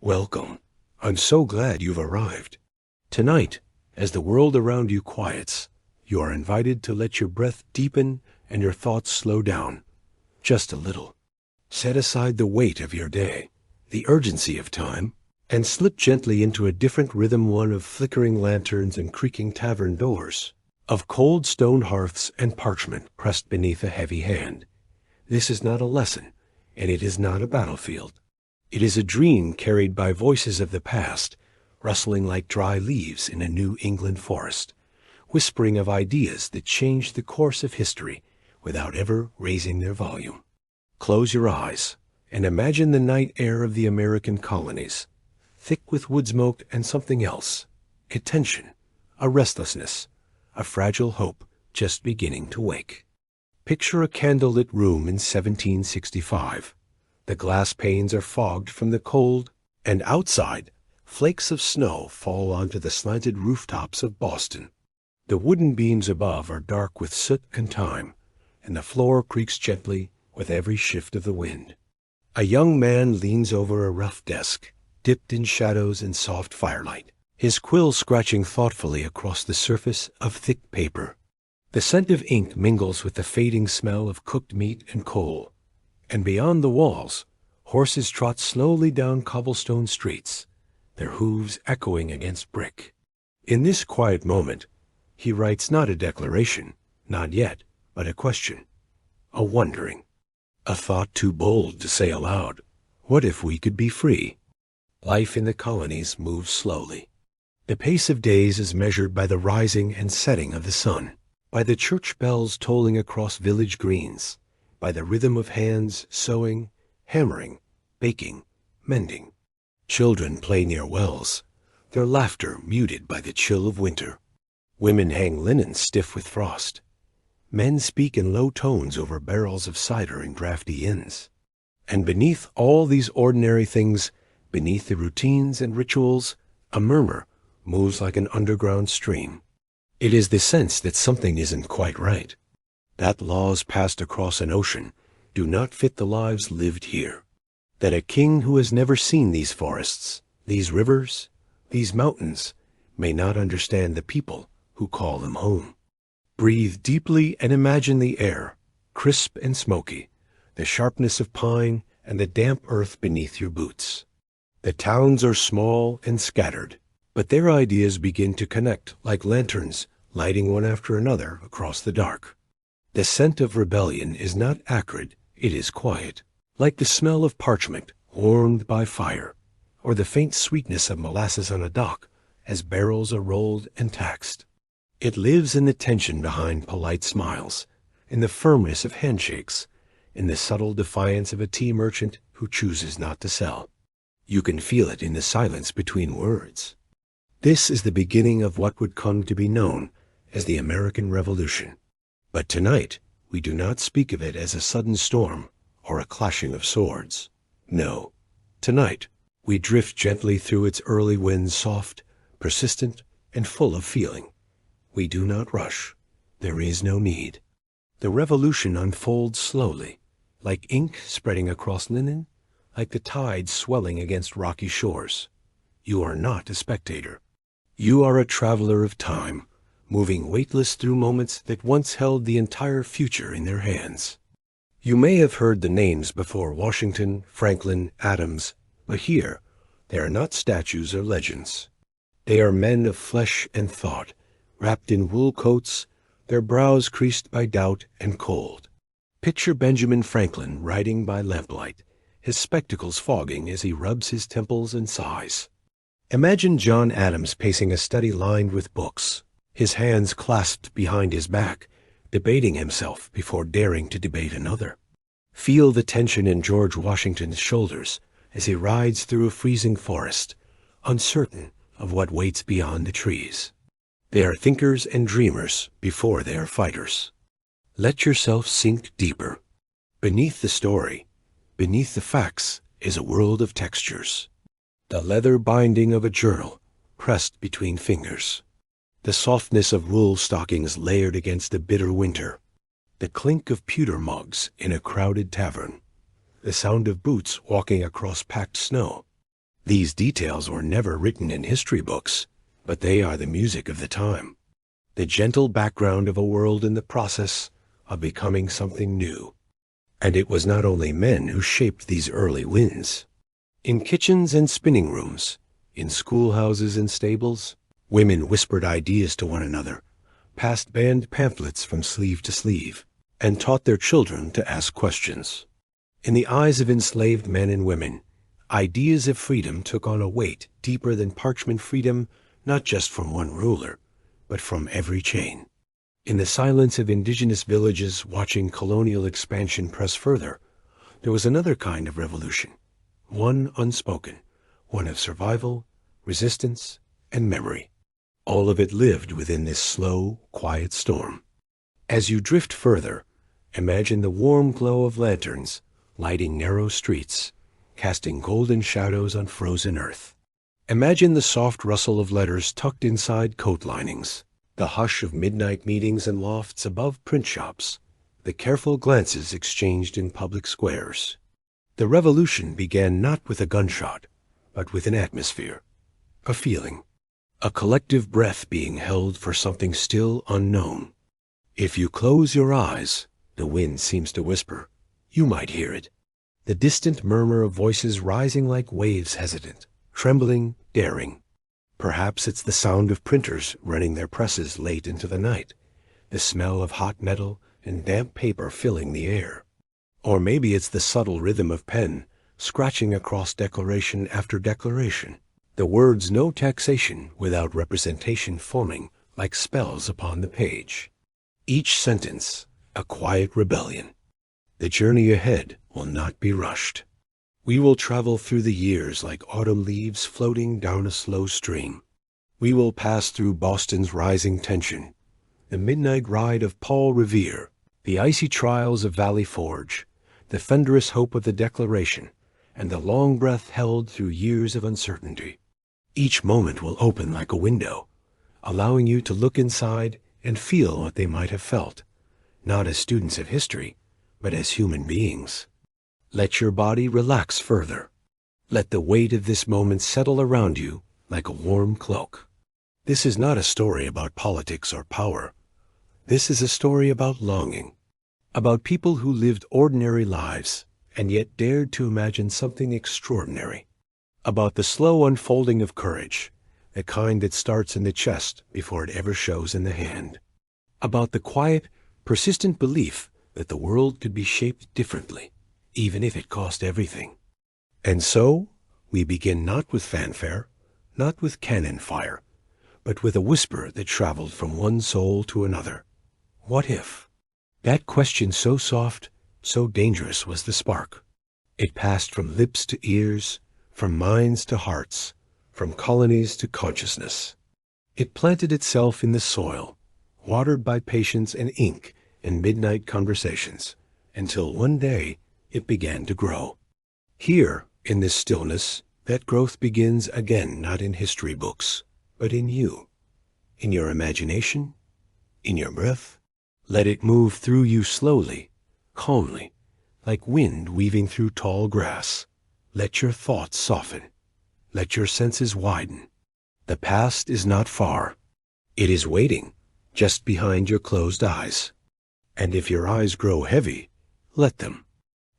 Welcome. I'm so glad you've arrived. Tonight, as the world around you quiets, you are invited to let your breath deepen and your thoughts slow down, just a little. Set aside the weight of your day, the urgency of time, and slip gently into a different rhythm, one of flickering lanterns and creaking tavern doors, of cold stone hearths and parchment pressed beneath a heavy hand. This is not a lesson, and it is not a battlefield. It is a dream carried by voices of the past, rustling like dry leaves in a New England forest, whispering of ideas that changed the course of history without ever raising their volume. Close your eyes and imagine the night air of the American colonies, thick with wood smoke and something else, a tension, a restlessness, a fragile hope just beginning to wake. Picture a candlelit room in 1765. The glass panes are fogged from the cold, and outside, flakes of snow fall onto the slanted rooftops of Boston. The wooden beams above are dark with soot and time, and the floor creaks gently with every shift of the wind. A young man leans over a rough desk, dipped in shadows and soft firelight, his quill scratching thoughtfully across the surface of thick paper. The scent of ink mingles with the fading smell of cooked meat and coal, and beyond the walls, horses trot slowly down cobblestone streets, their hooves echoing against brick. In this quiet moment, he writes not a declaration, not yet, but a question, a wondering, a thought too bold to say aloud. What if we could be free? Life in the colonies moves slowly. The pace of days is measured by the rising and setting of the sun, by the church bells tolling across village greens, by the rhythm of hands sewing, hammering, baking, mending. Children play near wells, their laughter muted by the chill of winter. Women hang linen stiff with frost. Men speak in low tones over barrels of cider in drafty inns. And beneath all these ordinary things, beneath the routines and rituals, a murmur moves like an underground stream. It is the sense that something isn't quite right, that laws passed across an ocean do not fit the lives lived here, that a king who has never seen these forests, these rivers, these mountains, may not understand the people who call them home. Breathe deeply and imagine the air, crisp and smoky, the sharpness of pine and the damp earth beneath your boots. The towns are small and scattered, but their ideas begin to connect like lanterns lighting one after another across the dark. The scent of rebellion is not acrid, it is quiet, like the smell of parchment warmed by fire, or the faint sweetness of molasses on a dock as barrels are rolled and taxed. It lives in the tension behind polite smiles, in the firmness of handshakes, in the subtle defiance of a tea merchant who chooses not to sell. You can feel it in the silence between words. This is the beginning of what would come to be known as the American Revolution. But tonight, we do not speak of it as a sudden storm or a clashing of swords. No, tonight, we drift gently through its early winds, soft, persistent, and full of feeling. We do not rush. There is no need. The revolution unfolds slowly, like ink spreading across linen, like the tide swelling against rocky shores. You are not a spectator. You are a traveler of time, moving weightless through moments that once held the entire future in their hands. You may have heard the names before: Washington, Franklin, Adams, but here they are not statues or legends. They are men of flesh and thought, wrapped in wool coats, their brows creased by doubt and cold. Picture Benjamin Franklin riding by lamplight, his spectacles fogging as he rubs his temples and sighs. Imagine John Adams pacing a study lined with books, his hands clasped behind his back, debating himself before daring to debate another. Feel the tension in George Washington's shoulders as he rides through a freezing forest, uncertain of what waits beyond the trees. They are thinkers and dreamers before they are fighters. Let yourself sink deeper. Beneath the story, beneath the facts, is a world of textures. The leather binding of a journal pressed between fingers. The softness of wool stockings layered against the bitter winter. The clink of pewter mugs in a crowded tavern. The sound of boots walking across packed snow. These details were never written in history books, but they are the music of the time, the gentle background of a world in the process of becoming something new. And it was not only men who shaped these early winds. In kitchens and spinning rooms, in schoolhouses and stables, women whispered ideas to one another, passed banned pamphlets from sleeve to sleeve, and taught their children to ask questions. In the eyes of enslaved men and women, ideas of freedom took on a weight deeper than parchment freedom, not just from one ruler, but from every chain. In the silence of indigenous villages watching colonial expansion press further, there was another kind of revolution, one unspoken, one of survival, resistance, and memory. All of it lived within this slow, quiet storm. As you drift further, imagine the warm glow of lanterns lighting narrow streets, casting golden shadows on frozen earth. Imagine the soft rustle of letters tucked inside coat linings, the hush of midnight meetings in lofts above print shops, the careful glances exchanged in public squares. The revolution began not with a gunshot, but with an atmosphere, a feeling, a collective breath being held for something still unknown. If you close your eyes, the wind seems to whisper. You might hear it. The distant murmur of voices rising like waves, hesitant, trembling, daring. Perhaps it's the sound of printers running their presses late into the night, the smell of hot metal and damp paper filling the air. Or maybe it's the subtle rhythm of pen, scratching across declaration after declaration, the words no taxation without representation forming like spells upon the page. Each sentence, a quiet rebellion. The journey ahead will not be rushed. We will travel through the years like autumn leaves floating down a slow stream. We will pass through Boston's rising tension, the midnight ride of Paul Revere, the icy trials of Valley Forge, the thunderous hope of the Declaration, and the long breath held through years of uncertainty. Each moment will open like a window, allowing you to look inside and feel what they might have felt, not as students of history, but as human beings. Let your body relax further. Let the weight of this moment settle around you like a warm cloak. This is not a story about politics or power. This is a story about longing, about people who lived ordinary lives and yet dared to imagine something extraordinary, about the slow unfolding of courage, the kind that starts in the chest before it ever shows in the hand, about the quiet, persistent belief that the world could be shaped differently, even if it cost everything. And so, we begin not with fanfare, not with cannon fire, but with a whisper that traveled from one soul to another. What if? That question so soft, so dangerous was the spark. It passed from lips to ears, from minds to hearts, from colonies to consciousness. It planted itself in the soil, watered by patience and ink and midnight conversations, until one day it began to grow. Here, in this stillness, that growth begins again not in history books, but in you, in your imagination, in your breath. Let it move through you slowly, calmly, like wind weaving through tall grass. Let your thoughts soften. Let your senses widen. The past is not far. It is waiting, just behind your closed eyes. And if your eyes grow heavy, let them.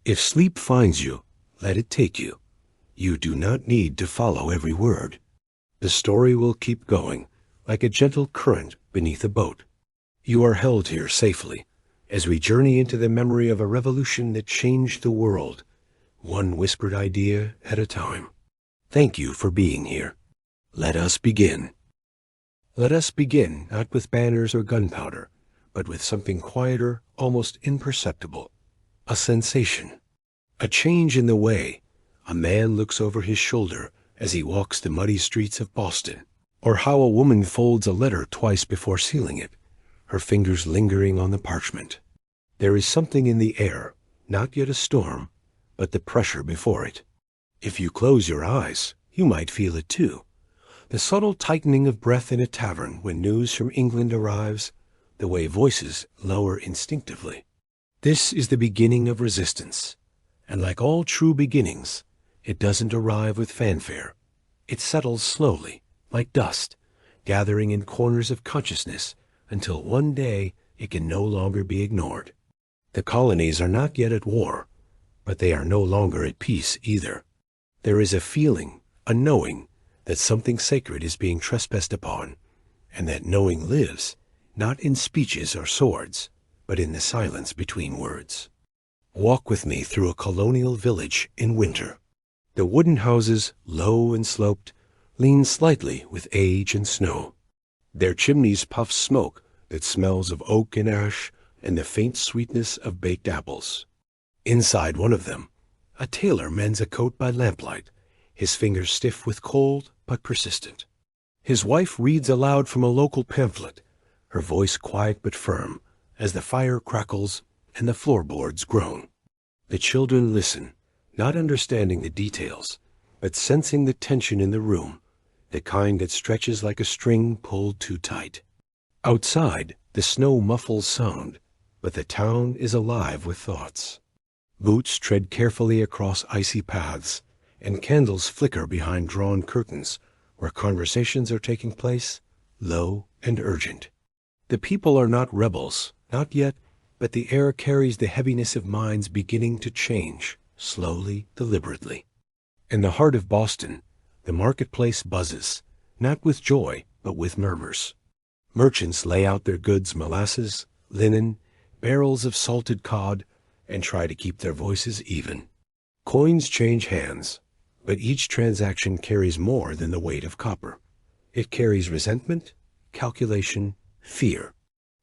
If sleep finds you, let it take you. You do not need to follow every word. The story will keep going, like a gentle current beneath a boat. You are held here safely, as we journey into the memory of a revolution that changed the world, one whispered idea at a time. Thank you for being here. Let us begin. Let us begin not with banners or gunpowder, but with something quieter, almost imperceptible. A sensation. A change in the way a man looks over his shoulder as he walks the muddy streets of Boston, or how a woman folds a letter twice before sealing it, her fingers lingering on the parchment. There is something in the air, not yet a storm, but the pressure before it. If you close your eyes, you might feel it too. The subtle tightening of breath in a tavern when news from England arrives, the way voices lower instinctively. This is the beginning of resistance, and like all true beginnings, It doesn't arrive with fanfare. It settles slowly, like dust, gathering in corners of consciousness until one day it can no longer be ignored. The colonies are not yet at war, but they are no longer at peace either. There is a feeling, a knowing, that something sacred is being trespassed upon, and that knowing lives, not in speeches or swords, but in the silence between words. Walk with me through a colonial village in winter. The wooden houses, low and sloped, lean slightly with age and snow. Their chimneys puff smoke that smells of oak and ash and the faint sweetness of baked apples. Inside one of them, a tailor mends a coat by lamplight, his fingers stiff with cold but persistent. His wife reads aloud from a local pamphlet, her voice quiet but firm, as the fire crackles and the floorboards groan. The children listen, not understanding the details, but sensing the tension in the room, the kind that stretches like a string pulled too tight. Outside, the snow muffles sound, but the town is alive with thoughts. Boots tread carefully across icy paths, and candles flicker behind drawn curtains where conversations are taking place, low and urgent. The people are not rebels, not yet, but the air carries the heaviness of minds beginning to change, slowly, deliberately. In the heart of Boston, the marketplace buzzes, not with joy, but with murmurs. Merchants lay out their goods, molasses, linen, barrels of salted cod, and try to keep their voices even. Coins change hands, but each transaction carries more than the weight of copper. It carries resentment, calculation, fear.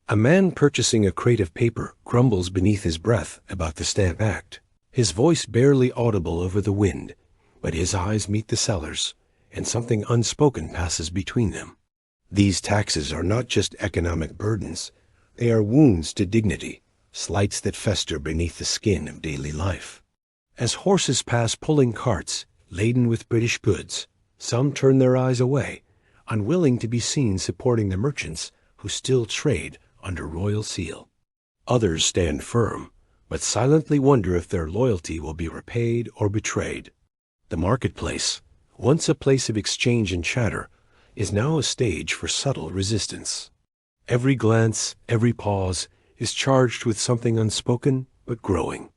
A man purchasing a crate of paper grumbles beneath his breath about the Stamp Act, his voice barely audible over the wind, but his eyes meet the seller's, and something unspoken passes between them. These taxes are not just economic burdens, they are wounds to dignity, slights that fester beneath the skin of daily life. As horses pass pulling carts laden with British goods, some turn their eyes away, unwilling to be seen supporting the merchants who still trade under royal seal. Others stand firm, but silently wonder if their loyalty will be repaid or betrayed. The marketplace, once a place of exchange and chatter, is now a stage for subtle resistance. Every glance, every pause, is charged with something unspoken but growing.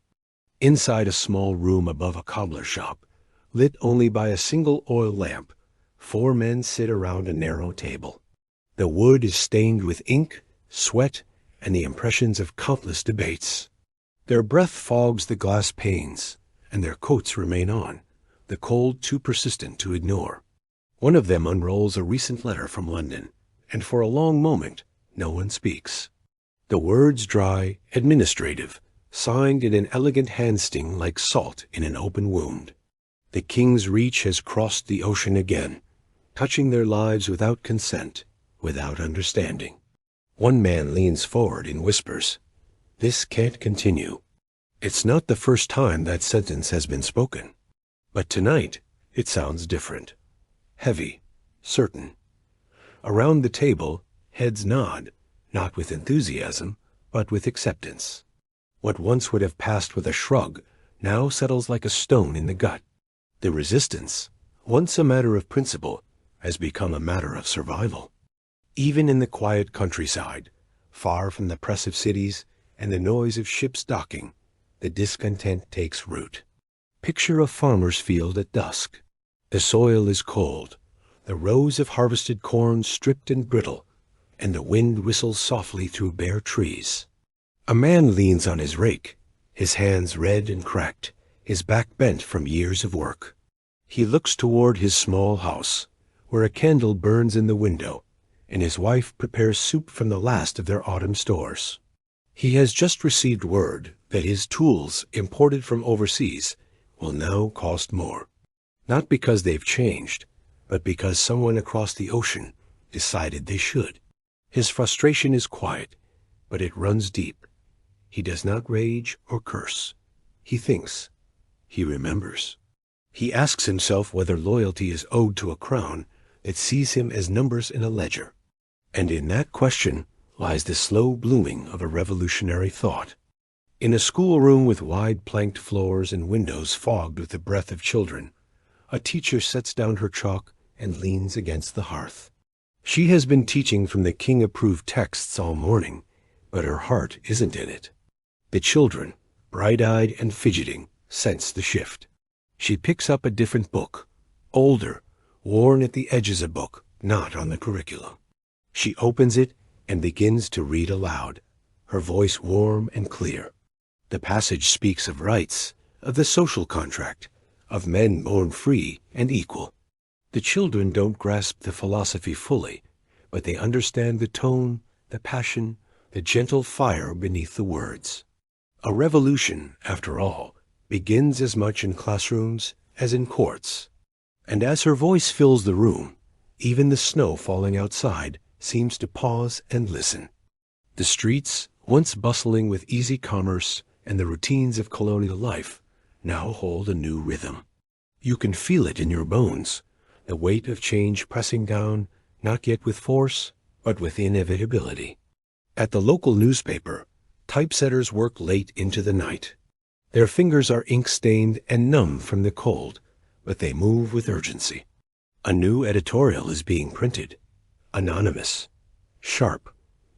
Inside a small room above a cobbler shop, lit only by a single oil lamp, 4 men sit around a narrow table. The wood is stained with ink, sweat, and the impressions of countless debates. Their breath fogs the glass panes, and their coats remain on, the cold too persistent to ignore. One of them unrolls a recent letter from London, and for a long moment no one speaks. The words dry, administrative, signed in an elegant hand sting like salt in an open wound. The king's reach has crossed the ocean again, touching their lives without consent, without understanding. One man leans forward and whispers, "This can't continue." It's not the first time that sentence has been spoken, but tonight it sounds different. Heavy, certain. Around the table, heads nod, not with enthusiasm, but with acceptance. What once would have passed with a shrug now settles like a stone in the gut. The resistance, once a matter of principle, has become a matter of survival. Even in the quiet countryside, far from the press of cities and the noise of ships docking, the discontent takes root. Picture a farmer's field at dusk. The soil is cold, the rows of harvested corn stripped and brittle, and the wind whistles softly through bare trees. A man leans on his rake, his hands red and cracked, his back bent from years of work. He looks toward his small house, where a candle burns in the window, and his wife prepares soup from the last of their autumn stores. He has just received word that his tools, imported from overseas, will now cost more. Not because they've changed, but because someone across the ocean decided they should. His frustration is quiet, but it runs deep. He does not rage or curse. He thinks. He remembers. He asks himself whether loyalty is owed to a crown that sees him as numbers in a ledger. And in that question lies the slow blooming of a revolutionary thought. In a schoolroom with wide planked floors and windows fogged with the breath of children, a teacher sets down her chalk and leans against the hearth. She has been teaching from the king-approved texts all morning, but her heart isn't in it. The children, bright-eyed and fidgeting, sense the shift. She picks up a different book, older, worn at the edges a book, not on the curriculum. She opens it and begins to read aloud, her voice warm and clear. The passage speaks of rights, of the social contract, of men born free and equal. The children don't grasp the philosophy fully, but they understand the tone, the passion, the gentle fire beneath the words. A revolution, after all, begins as much in classrooms as in courts. And as her voice fills the room, even the snow falling outside seems to pause and listen. The streets, once bustling with easy commerce and the routines of colonial life, now hold a new rhythm. You can feel it in your bones, the weight of change pressing down, not yet with force, but with inevitability. At the local newspaper, typesetters work late into the night. Their fingers are ink-stained and numb from the cold, but they move with urgency. A new editorial is being printed. Anonymous. Sharp.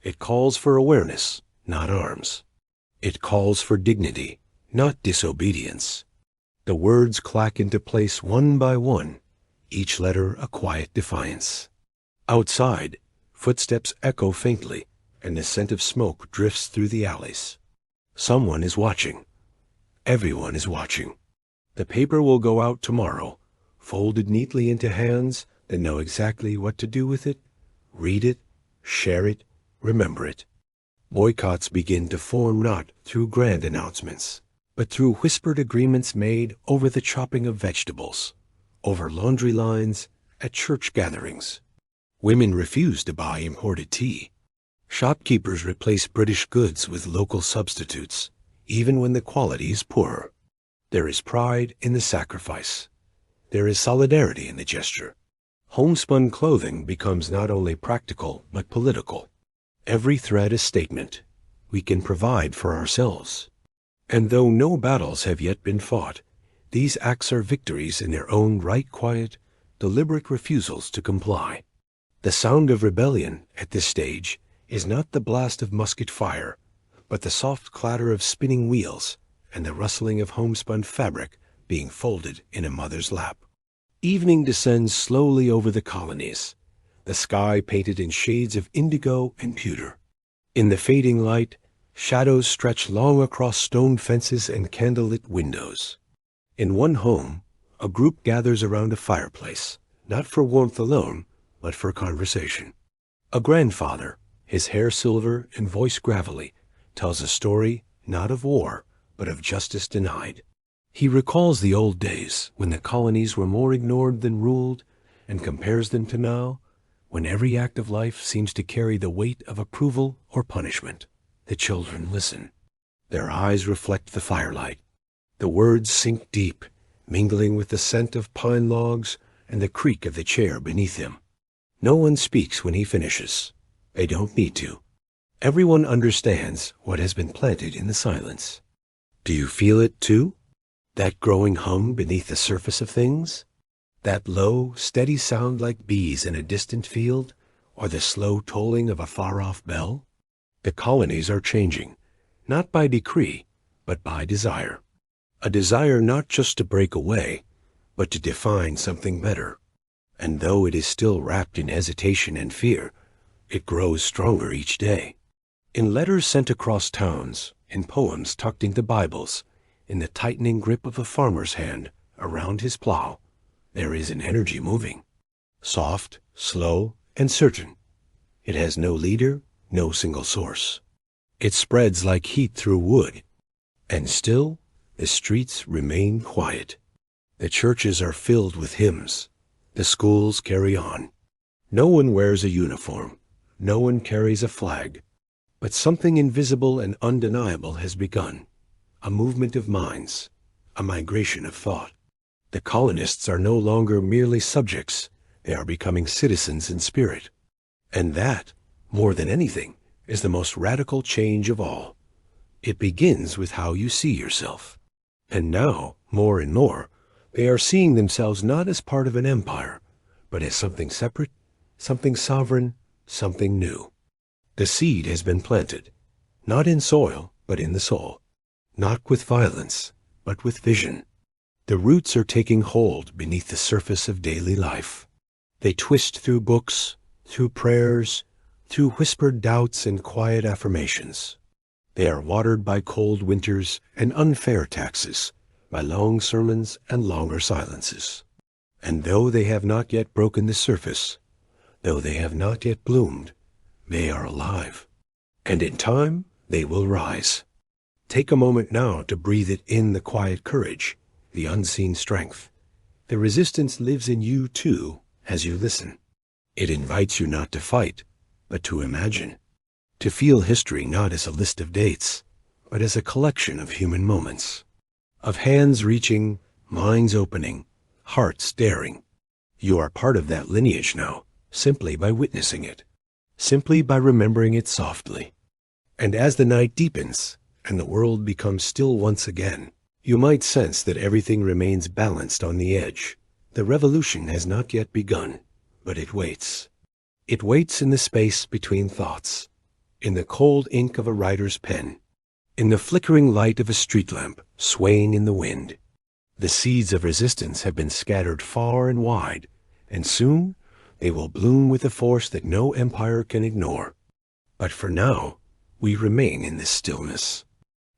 It calls for awareness, not arms. It calls for dignity, not disobedience. The words clack into place one by one, each letter a quiet defiance. Outside, footsteps echo faintly, and the scent of smoke drifts through the alleys. Someone is watching. Everyone is watching. The paper will go out tomorrow, folded neatly into hands that know exactly what to do with it, read it, share it, remember it. Boycotts begin to form not through grand announcements, but through whispered agreements made over the chopping of vegetables, over laundry lines, at church gatherings. Women refuse to buy imported tea. Shopkeepers replace British goods with local substitutes, even when the quality is poorer. There is pride in the sacrifice. There is solidarity in the gesture. Homespun clothing becomes not only practical, but political. Every thread a statement. We can provide for ourselves. And though no battles have yet been fought, these acts are victories in their own right, quiet, deliberate refusals to comply. The sound of rebellion at this stage is not the blast of musket fire, but the soft clatter of spinning wheels and the rustling of homespun fabric being folded in a mother's lap. Evening descends slowly over the colonies, the sky painted in shades of indigo and pewter. In the fading light, shadows stretch long across stone fences and candlelit windows. In one home, a group gathers around a fireplace, not for warmth alone, but for conversation. A grandfather, his hair silver and voice gravelly, tells a story not of war, but of justice denied. He recalls the old days when the colonies were more ignored than ruled, and compares them to now, when every act of life seems to carry the weight of approval or punishment. The children listen. Their eyes reflect the firelight. The words sink deep, mingling with the scent of pine logs and the creak of the chair beneath him. No one speaks when he finishes. They don't need to. Everyone understands what has been planted in the silence. Do you feel it too? That growing hum beneath the surface of things? That low, steady sound like bees in a distant field, or the slow tolling of a far-off bell? The colonies are changing, not by decree, but by desire. A desire not just to break away, but to define something better. And though it is still wrapped in hesitation and fear, it grows stronger each day. In letters sent across towns, in poems tucked into Bibles, in the tightening grip of a farmer's hand around his plow, there is an energy moving. Soft, slow, and certain. It has no leader, no single source. It spreads like heat through wood. And still, the streets remain quiet. The churches are filled with hymns. The schools carry on. No one wears a uniform. No one carries a flag. But something invisible and undeniable has begun. A movement of minds. A migration of thought. The colonists are no longer merely subjects. They are becoming citizens in spirit. And that, more than anything, is the most radical change of all. It begins with how you see yourself. And now, more and more, they are seeing themselves not as part of an empire, but as something separate, something sovereign, something new. The seed has been planted, not in soil, but in the soul. Not with violence, but with vision. The roots are taking hold beneath the surface of daily life. They twist through books, through prayers, through whispered doubts and quiet affirmations. They are watered by cold winters and unfair taxes, by long sermons and longer silences. And though they have not yet broken the surface, though they have not yet bloomed, they are alive. And in time, they will rise. Take a moment now to breathe it in, the quiet courage, the unseen strength. The resistance lives in you too as you listen. It invites you not to fight, but to imagine. To feel history not as a list of dates, but as a collection of human moments. Of hands reaching, minds opening, hearts daring. You are part of that lineage now, simply by witnessing it. Simply by remembering it softly. And as the night deepens, and the world becomes still once again, you might sense that everything remains balanced on the edge. The revolution has not yet begun, but it waits. It waits in the space between thoughts, in the cold ink of a writer's pen, in the flickering light of a street lamp swaying in the wind. The seeds of resistance have been scattered far and wide, and soon they will bloom with a force that no empire can ignore. But for now, we remain in this stillness,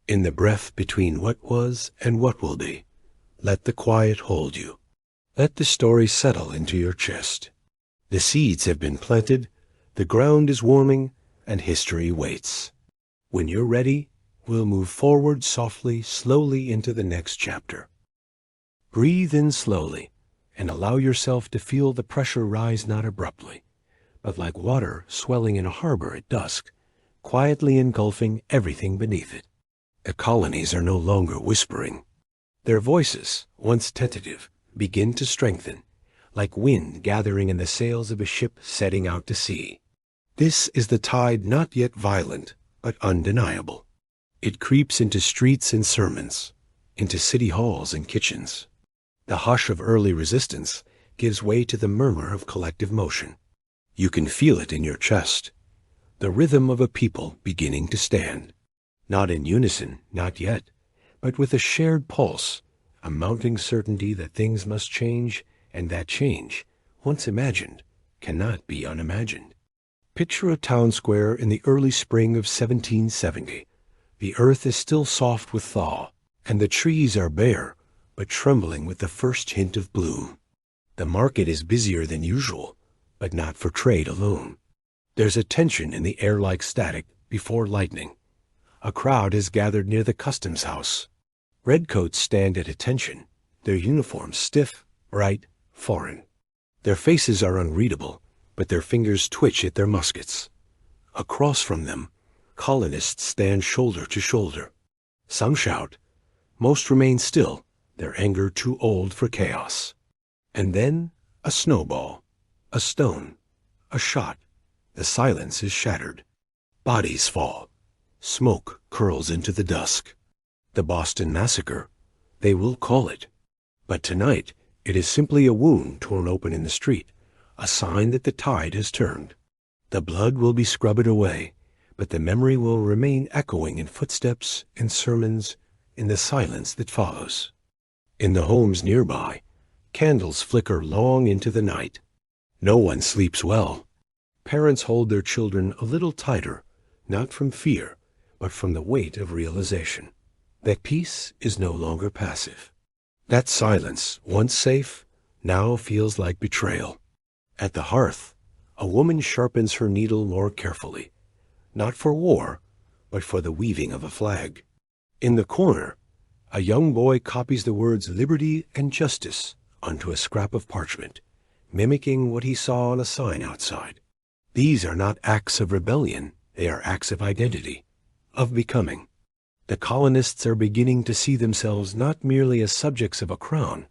in the breath between what was and what will be. Let the quiet hold you. Let the story settle into your chest. The seeds have been planted, the ground is warming, and history waits. When you're ready, we'll move forward softly, slowly into the next chapter. Breathe in slowly, and allow yourself to feel the pressure rise not abruptly, but like water swelling in a harbor at dusk, quietly engulfing everything beneath it. The colonies are no longer whispering. Their voices, once tentative, begin to strengthen, like wind gathering in the sails of a ship setting out to sea. This is the tide not yet violent, but undeniable. It creeps into streets and sermons, into city halls and kitchens. The hush of early resistance gives way to the murmur of collective motion. You can feel it in your chest, the rhythm of a people beginning to stand. Not in unison, not yet, but with a shared pulse, a mounting certainty that things must change, and that change, once imagined, cannot be unimagined. Picture a town square in the early spring of 1770. The earth is still soft with thaw, and the trees are bare, but trembling with the first hint of bloom. The market is busier than usual, but not for trade alone. There's a tension in the air like static before lightning. A crowd has gathered near the customs house. Redcoats stand at attention, their uniforms stiff, bright, foreign. Their faces are unreadable, but their fingers twitch at their muskets. Across from them, colonists stand shoulder to shoulder. Some shout. Most remain still, their anger too old for chaos. And then a snowball, a stone, a shot. The silence is shattered. Bodies fall. Smoke curls into the dusk. The Boston Massacre, they will call it. But tonight, it is simply a wound torn open in the street, a sign that the tide has turned. The blood will be scrubbed away, but the memory will remain echoing in footsteps, in sermons, in the silence that follows. In the homes nearby, candles flicker long into the night. No one sleeps well. Parents hold their children a little tighter, not from fear, but from the weight of realization that peace is no longer passive. That silence, once safe, now feels like betrayal. At the hearth, a woman sharpens her needle more carefully, not for war, but for the weaving of a flag. In the corner, a young boy copies the words liberty and justice onto a scrap of parchment, mimicking what he saw on a sign outside. These are not acts of rebellion, they are acts of identity, of becoming. The colonists are beginning to see themselves not merely as subjects of a crown,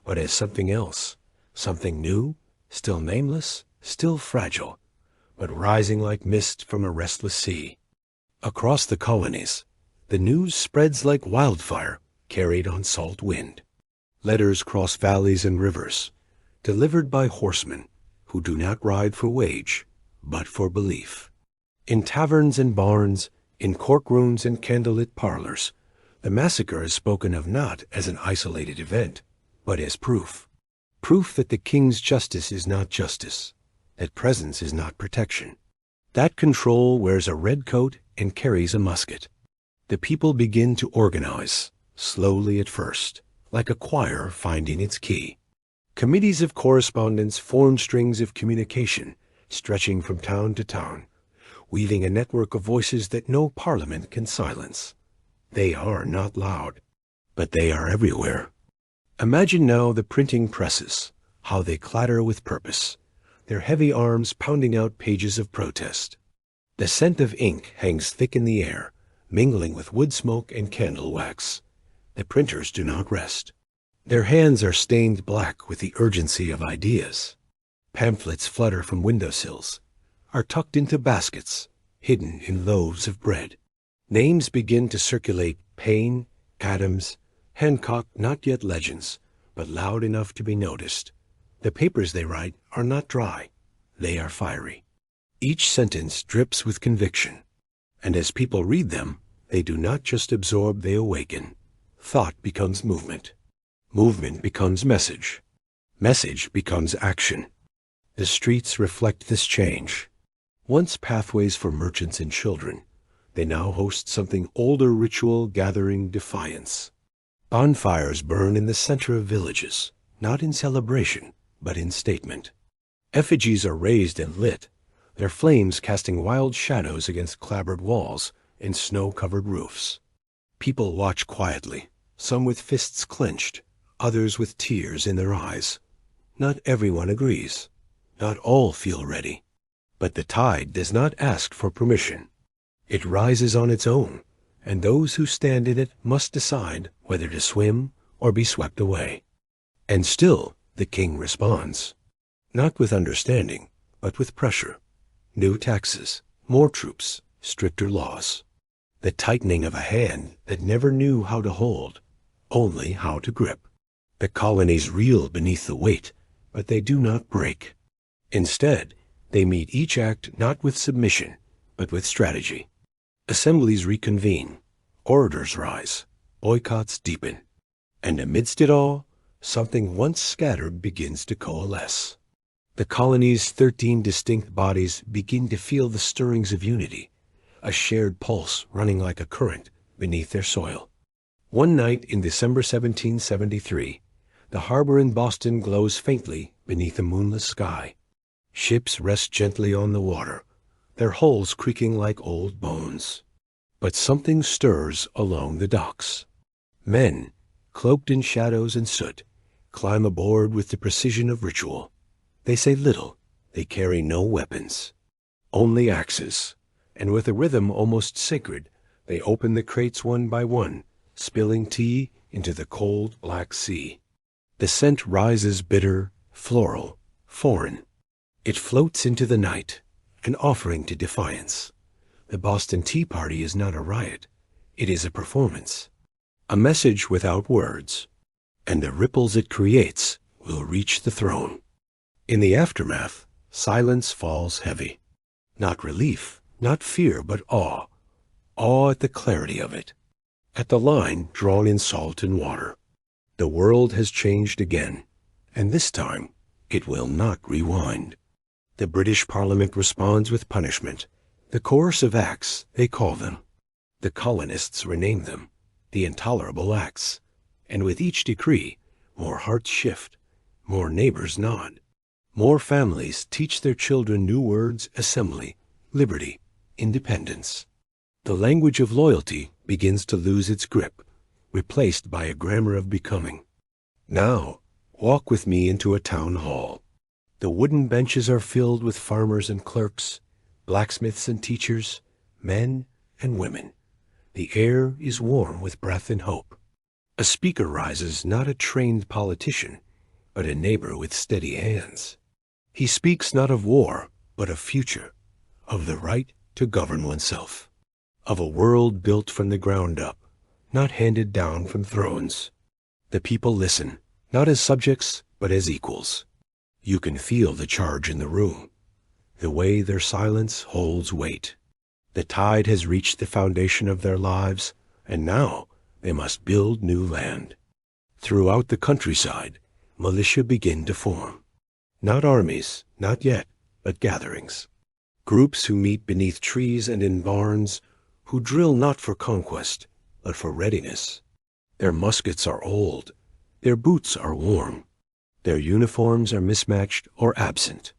but as something else, something new, still nameless, still fragile, but rising like mist from a restless sea. Across the colonies, The news spreads like wildfire, carried on salt wind. Letters cross valleys and rivers, delivered by horsemen who do not ride for wage, but for belief. In taverns and barns, in courtrooms and candlelit parlors, the massacre is spoken of not as an isolated event, but as proof. Proof that the king's justice is not justice, that presence is not protection. That control wears a red coat and carries a musket. The people begin to organize, slowly at first, like a choir finding its key. Committees of correspondence form strings of communication, stretching from town to town, weaving a network of voices that no parliament can silence. They are not loud, but they are everywhere. Imagine now the printing presses, how they clatter with purpose, their heavy arms pounding out pages of protest. The scent of ink hangs thick in the air, mingling with wood smoke and candle wax. The printers do not rest. Their hands are stained black with the urgency of ideas. Pamphlets flutter from windowsills, are tucked into baskets, hidden in loaves of bread. Names begin to circulate: Paine, Adams, Hancock, not yet legends, but loud enough to be noticed. The papers they write are not dry, they are fiery. Each sentence drips with conviction, and as people read them, they do not just absorb, they awaken. Thought becomes movement. Movement becomes message. Message becomes action. The streets reflect this change. Once pathways for merchants and children, they now host something older ritual gathering defiance. Bonfires burn in the center of villages, not in celebration, but in statement. Effigies are raised and lit, their flames casting wild shadows against clapboard walls and snow-covered roofs. People watch quietly, some with fists clenched, others with tears in their eyes. Not everyone agrees. Not all feel ready. But the tide does not ask for permission. It rises on its own, and those who stand in it must decide whether to swim or be swept away. And still the king responds, not with understanding, but with pressure. New taxes, more troops, stricter laws. The tightening of a hand that never knew how to hold, only how to grip. The colonies reel beneath the weight, but they do not break. Instead, they meet each act not with submission, but with strategy. Assemblies reconvene, orators rise, boycotts deepen, and amidst it all, something once scattered begins to coalesce. The colony's 13 distinct bodies begin to feel the stirrings of unity, a shared pulse running like a current beneath their soil. One night in December 1773, the harbor in Boston glows faintly beneath a moonless sky. Ships rest gently on the water, their hulls creaking like old bones. But something stirs along the docks. Men, cloaked in shadows and soot, climb aboard with the precision of ritual. They say little, they carry no weapons, only axes, and with a rhythm almost sacred, they open the crates one by one, spilling tea into the cold black sea. The scent rises bitter, floral, foreign. It floats into the night, an offering to defiance. The Boston Tea Party is not a riot. It is a performance, a message without words, and the ripples it creates will reach the throne. In the aftermath, silence falls heavy. Not relief, not fear, but awe. Awe at the clarity of it, at the line drawn in salt and water. The world has changed again, and this time it will not rewind. The British Parliament responds with punishment, the coercive acts, they call them. The colonists rename them, the intolerable acts. And with each decree, more hearts shift, more neighbors nod. More families teach their children new words: assembly, liberty, independence. The language of loyalty begins to lose its grip, replaced by a grammar of becoming. Now, walk with me into a town hall. The wooden benches are filled with farmers and clerks, blacksmiths and teachers, men and women. The air is warm with breath and hope. A speaker rises, not a trained politician, but a neighbor with steady hands. He speaks not of war, but of future, of the right to govern oneself, of a world built from the ground up, not handed down from thrones. The people listen, not as subjects, but as equals. You can feel the charge in the room, the way their silence holds weight. The tide has reached the foundation of their lives, and now they must build new land. Throughout the countryside, militia begin to form. Not armies, not yet, but gatherings. Groups who meet beneath trees and in barns, who drill not for conquest, but for readiness. Their muskets are old, their boots are worn, their uniforms are mismatched or absent.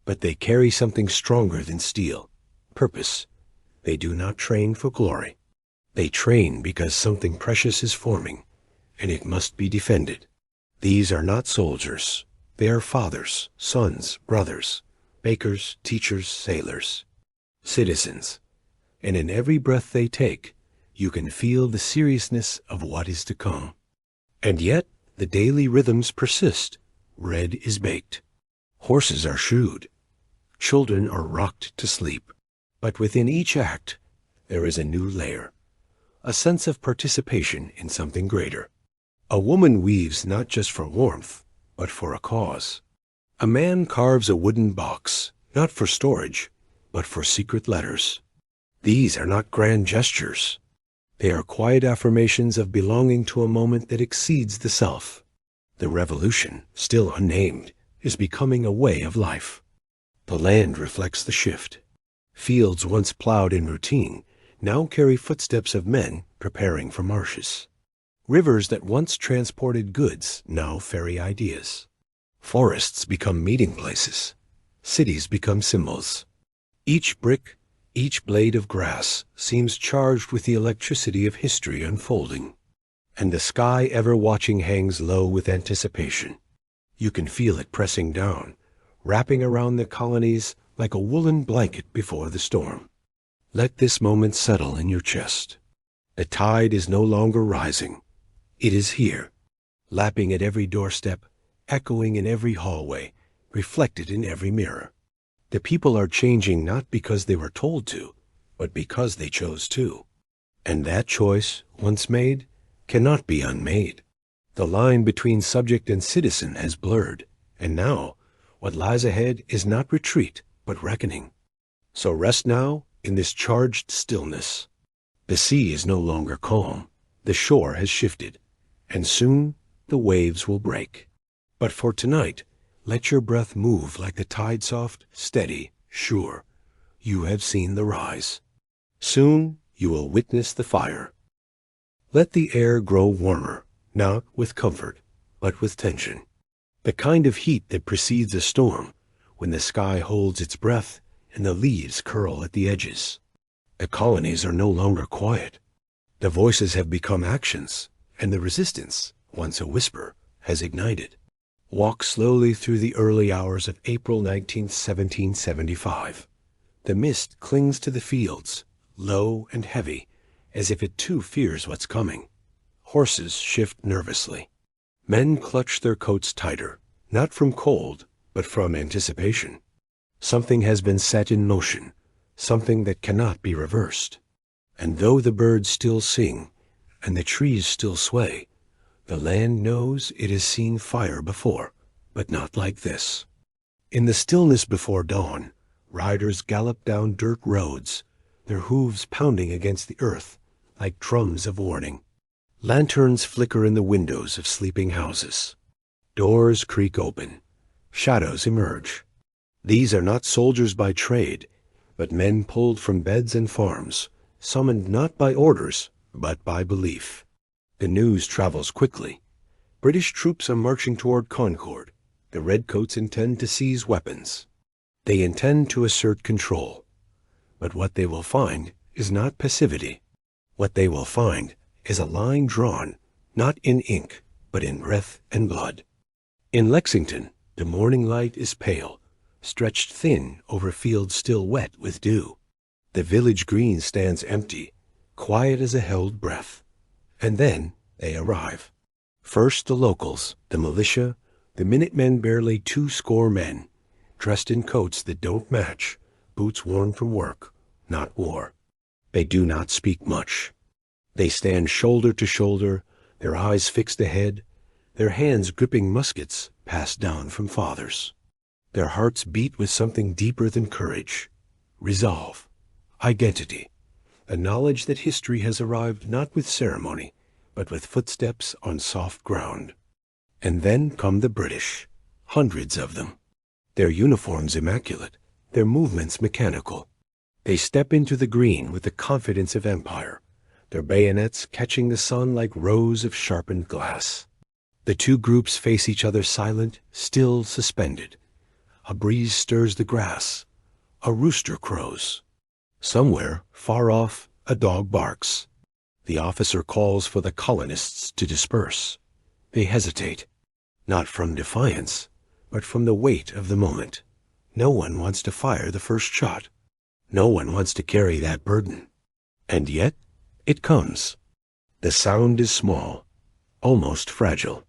But they carry something stronger than steel, purpose. They do not train for glory. They train because something precious is forming, and it must be defended. These are not soldiers. They are fathers, sons, brothers, bakers, teachers, sailors, citizens. And in every breath they take, you can feel the seriousness of what is to come. And yet, the daily rhythms persist. Bread is baked. Horses are shoed. Children are rocked to sleep. But within each act, there is a new layer, a sense of participation in something greater. A woman weaves not just for warmth, but for a cause. A man carves a wooden box, not for storage, but for secret letters. These are not grand gestures. They are quiet affirmations of belonging to a moment that exceeds the self. The revolution, still unnamed, is becoming a way of life. The land reflects the shift. Fields once plowed in routine now carry footsteps of men preparing for marshes. Rivers that once transported goods now ferry ideas. Forests become meeting places. Cities become symbols. Each brick, each blade of grass seems charged with the electricity of history unfolding. And the sky ever watching hangs low with anticipation. You can feel it pressing down, wrapping around the colonies like a woolen blanket before the storm. Let this moment settle in your chest. The tide is no longer rising. It is here, lapping at every doorstep, echoing in every hallway, reflected in every mirror. The people are changing not because they were told to, but because they chose to. And that choice, once made, cannot be unmade. The line between subject and citizen has blurred, and now what lies ahead is not retreat, but reckoning. So rest now in this charged stillness. The sea is no longer calm. The shore has shifted, and soon the waves will break. But for tonight, let your breath move like the tide, soft, steady, sure. You have seen the rise. Soon you will witness the fire. Let the air grow warmer, not with comfort, but with tension. The kind of heat that precedes a storm, when the sky holds its breath and the leaves curl at the edges. The colonies are no longer quiet. The voices have become actions, and the resistance, once a whisper, has ignited. Walk slowly through the early hours of April 19th, 1775. The mist clings to the fields, low and heavy, as if it too fears what's coming. Horses shift nervously. Men clutch their coats tighter, not from cold, but from anticipation. Something has been set in motion, something that cannot be reversed. And though the birds still sing, and the trees still sway, the land knows it has seen fire before, but not like this. In the stillness before dawn, riders gallop down dirt roads, their hooves pounding against the earth like drums of warning. Lanterns flicker in the windows of sleeping houses. Doors creak open. Shadows emerge. These are not soldiers by trade, but men pulled from beds and farms, summoned not by orders, but by belief. The news travels quickly. British troops are marching toward Concord. The redcoats intend to seize weapons. They intend to assert control. But what they will find is not passivity. What they will find is a line drawn, not in ink, but in breath and blood. In Lexington, the morning light is pale, stretched thin over fields still wet with dew. The village green stands empty, quiet as a held breath. And then they arrive. First the locals, the militia, the Minutemen, barely 20 men, dressed in coats that don't match, boots worn from work, not war. They do not speak much. They stand shoulder to shoulder, their eyes fixed ahead, their hands gripping muskets passed down from fathers. Their hearts beat with something deeper than courage, resolve, identity, a knowledge that history has arrived not with ceremony, but with footsteps on soft ground. And then come the British, hundreds of them, their uniforms immaculate, their movements mechanical. They step into the green with the confidence of empire, their bayonets catching the sun like rows of sharpened glass. The two groups face each other silent, still suspended. A breeze stirs the grass. A rooster crows. Somewhere, far off, a dog barks. The officer calls for the colonists to disperse. They hesitate, not from defiance, but from the weight of the moment. No one wants to fire the first shot. No one wants to carry that burden. And yet, it comes. The sound is small, almost fragile.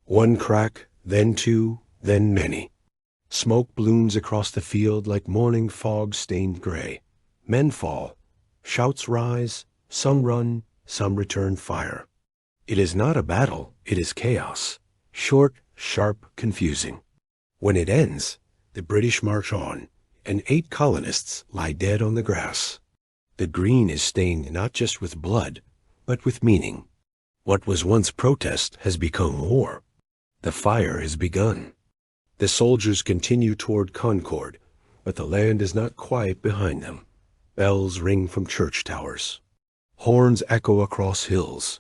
One crack, then two, then many. Smoke balloons across the field like morning fog stained gray. Men fall. Shouts rise. Some run, some return fire. It is not a battle, it is chaos. Short, sharp, confusing. When it ends, the British march on, and 8 colonists lie dead on the grass. The green is stained not just with blood, but with meaning. What was once protest has become war. The fire has begun. The soldiers continue toward Concord, but the land is not quiet behind them. Bells ring from church towers. Horns echo across hills.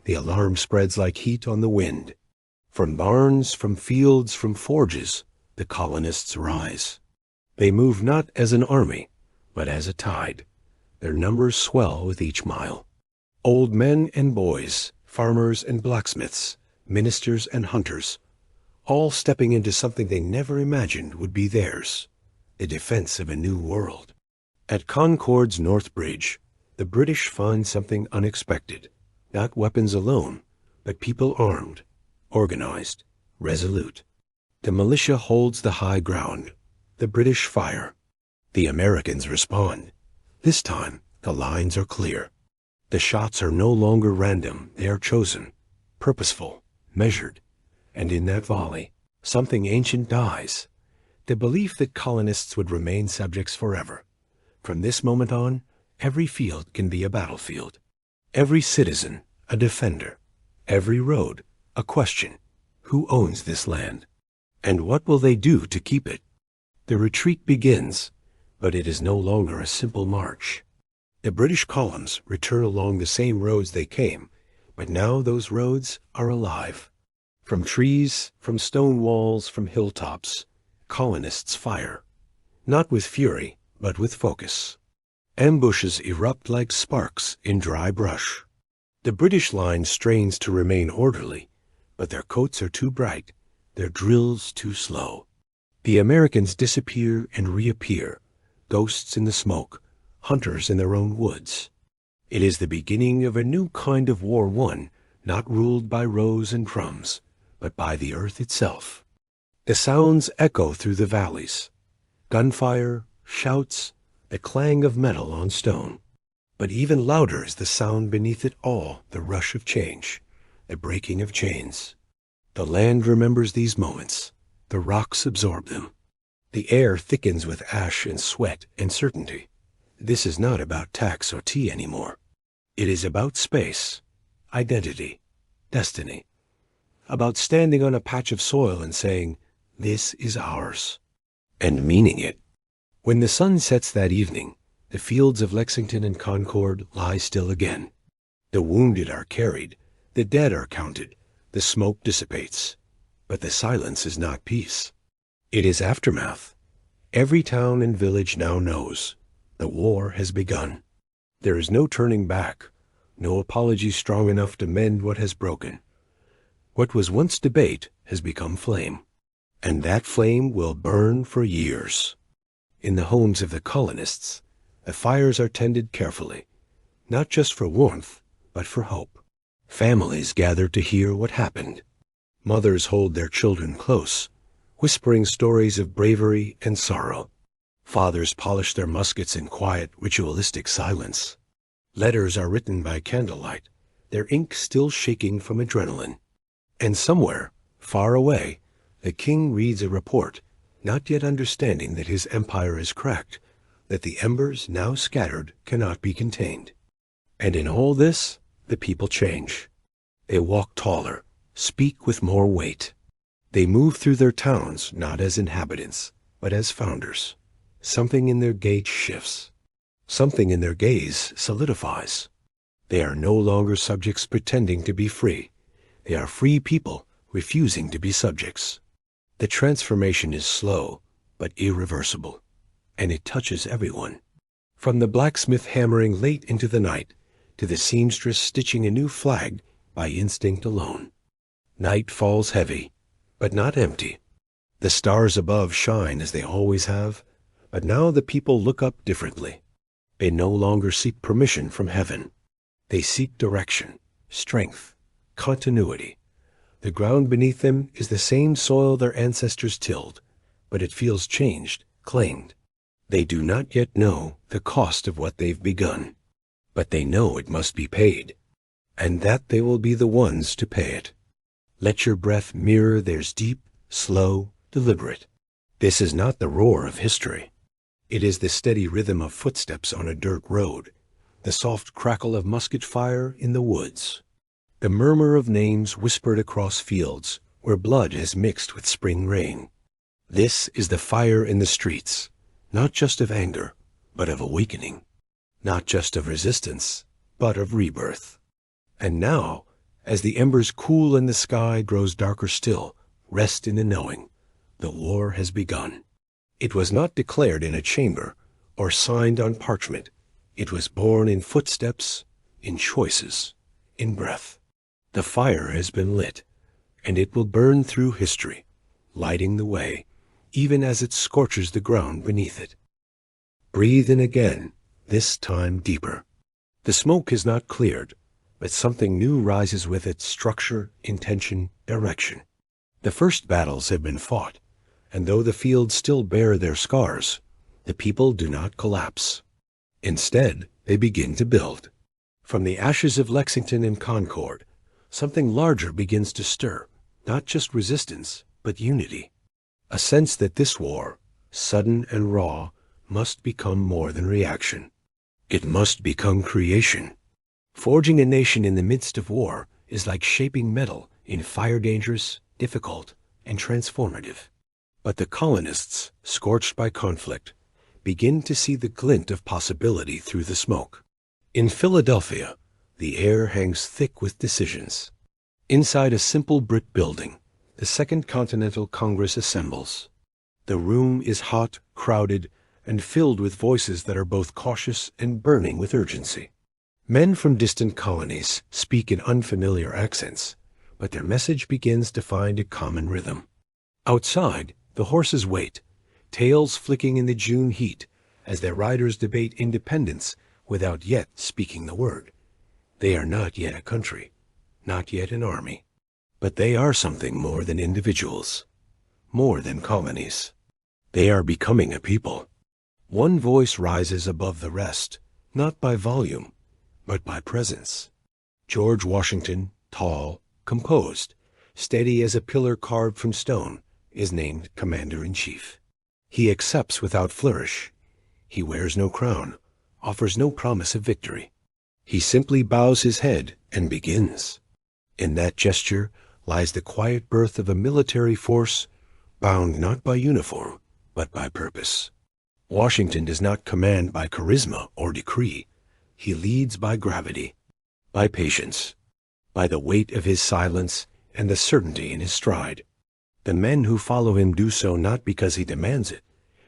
The alarm spreads like heat on the wind. From barns, from fields, from forges, the colonists rise. They move not as an army, but as a tide. Their numbers swell with each mile. Old men and boys, farmers and blacksmiths, ministers and hunters, all stepping into something they never imagined would be theirs, the defense of a new world. At Concord's North Bridge, the British find something unexpected, not weapons alone, but people armed, organized, resolute. The militia holds the high ground. The British fire. The Americans respond. This time, the lines are clear. The shots are no longer random, they are chosen, purposeful, measured. And in that volley, something ancient dies. The belief that colonists would remain subjects forever. From this moment on, every field can be a battlefield. Every citizen, a defender. Every road, a question. Who owns this land? And what will they do to keep it? The retreat begins, but it is no longer a simple march. The British columns return along the same roads they came, but now those roads are alive. From trees, from stone walls, from hilltops, colonists fire. Not with fury, but with focus. Ambushes erupt like sparks in dry brush. The British line strains to remain orderly, but their coats are too bright, their drills too slow. The Americans disappear and reappear, ghosts in the smoke, hunters in their own woods. It is the beginning of a new kind of war won, not ruled by rows and drums, but by the earth itself. The sounds echo through the valleys. Gunfire, shouts, the clang of metal on stone. But even louder is the sound beneath it all, the rush of change, the breaking of chains. The land remembers these moments. The rocks absorb them. The air thickens with ash and sweat and certainty. This is not about tax or tea anymore. It is about space, identity, destiny. About standing on a patch of soil and saying, "This is ours," and meaning it. When the sun sets that evening, the fields of Lexington and Concord lie still again. The wounded are carried, the dead are counted, the smoke dissipates. But the silence is not peace. It is aftermath. Every town and village now knows. The war has begun. There is no turning back, no apology strong enough to mend what has broken. What was once debate has become flame, and that flame will burn for years. In the homes of the colonists, the fires are tended carefully, not just for warmth, but for hope. Families gather to hear what happened. Mothers hold their children close, whispering stories of bravery and sorrow. Fathers polish their muskets in quiet, ritualistic silence. Letters are written by candlelight, their ink still shaking from adrenaline. And somewhere, far away, the king reads a report, not yet understanding that his empire is cracked, that the embers now scattered cannot be contained. And in all this, the people change. They walk taller, speak with more weight. They move through their towns not as inhabitants, but as founders. Something in their gait shifts. Something in their gaze solidifies. They are no longer subjects pretending to be free. They are free people refusing to be subjects. The transformation is slow, but irreversible, and it touches everyone. From the blacksmith hammering late into the night, to the seamstress stitching a new flag by instinct alone. Night falls heavy, but not empty. The stars above shine as they always have, but now the people look up differently. They no longer seek permission from heaven. They seek direction, strength, continuity. The ground beneath them is the same soil their ancestors tilled, but it feels changed, claimed. They do not yet know the cost of what they've begun, but they know it must be paid, and that they will be the ones to pay it. Let your breath mirror theirs, deep, slow, deliberate. This is not the roar of history. It is the steady rhythm of footsteps on a dirt road, the soft crackle of musket fire in the woods, the murmur of names whispered across fields where blood has mixed with spring rain. This is the fire in the streets, not just of anger, but of awakening, not just of resistance, but of rebirth. And now, as the embers cool and the sky grows darker still, rest in the knowing, the war has begun. It was not declared in a chamber or signed on parchment. It was born in footsteps, in choices, in breath. The fire has been lit, and it will burn through history, lighting the way, even as it scorches the ground beneath it. Breathe in again, this time deeper. The smoke is not cleared, but something new rises with it: structure, intention, direction. The first battles have been fought, and though the fields still bear their scars, the people do not collapse. Instead, they begin to build. From the ashes of Lexington and Concord, something larger begins to stir, not just resistance, but unity. A sense that this war, sudden and raw, must become more than reaction. It must become creation. Forging a nation in the midst of war is like shaping metal in fire, dangerous, difficult, and transformative. But the colonists, scorched by conflict, begin to see the glint of possibility through the smoke. In Philadelphia, the air hangs thick with decisions. Inside a simple brick building, the Second Continental Congress assembles. The room is hot, crowded, and filled with voices that are both cautious and burning with urgency. Men from distant colonies speak in unfamiliar accents, but their message begins to find a common rhythm. Outside, the horses wait, tails flicking in the June heat, as their riders debate independence without yet speaking the word. They are not yet a country, not yet an army, but they are something more than individuals, more than colonies. They are becoming a people. One voice rises above the rest, not by volume, but by presence. George Washington, tall, composed, steady as a pillar carved from stone, is named Commander-in-Chief. He accepts without flourish. He wears no crown, offers no promise of victory. He simply bows his head and begins. In that gesture lies the quiet birth of a military force bound not by uniform, but by purpose. Washington does not command by charisma or decree. He leads by gravity, by patience, by the weight of his silence and the certainty in his stride. The men who follow him do so not because he demands it,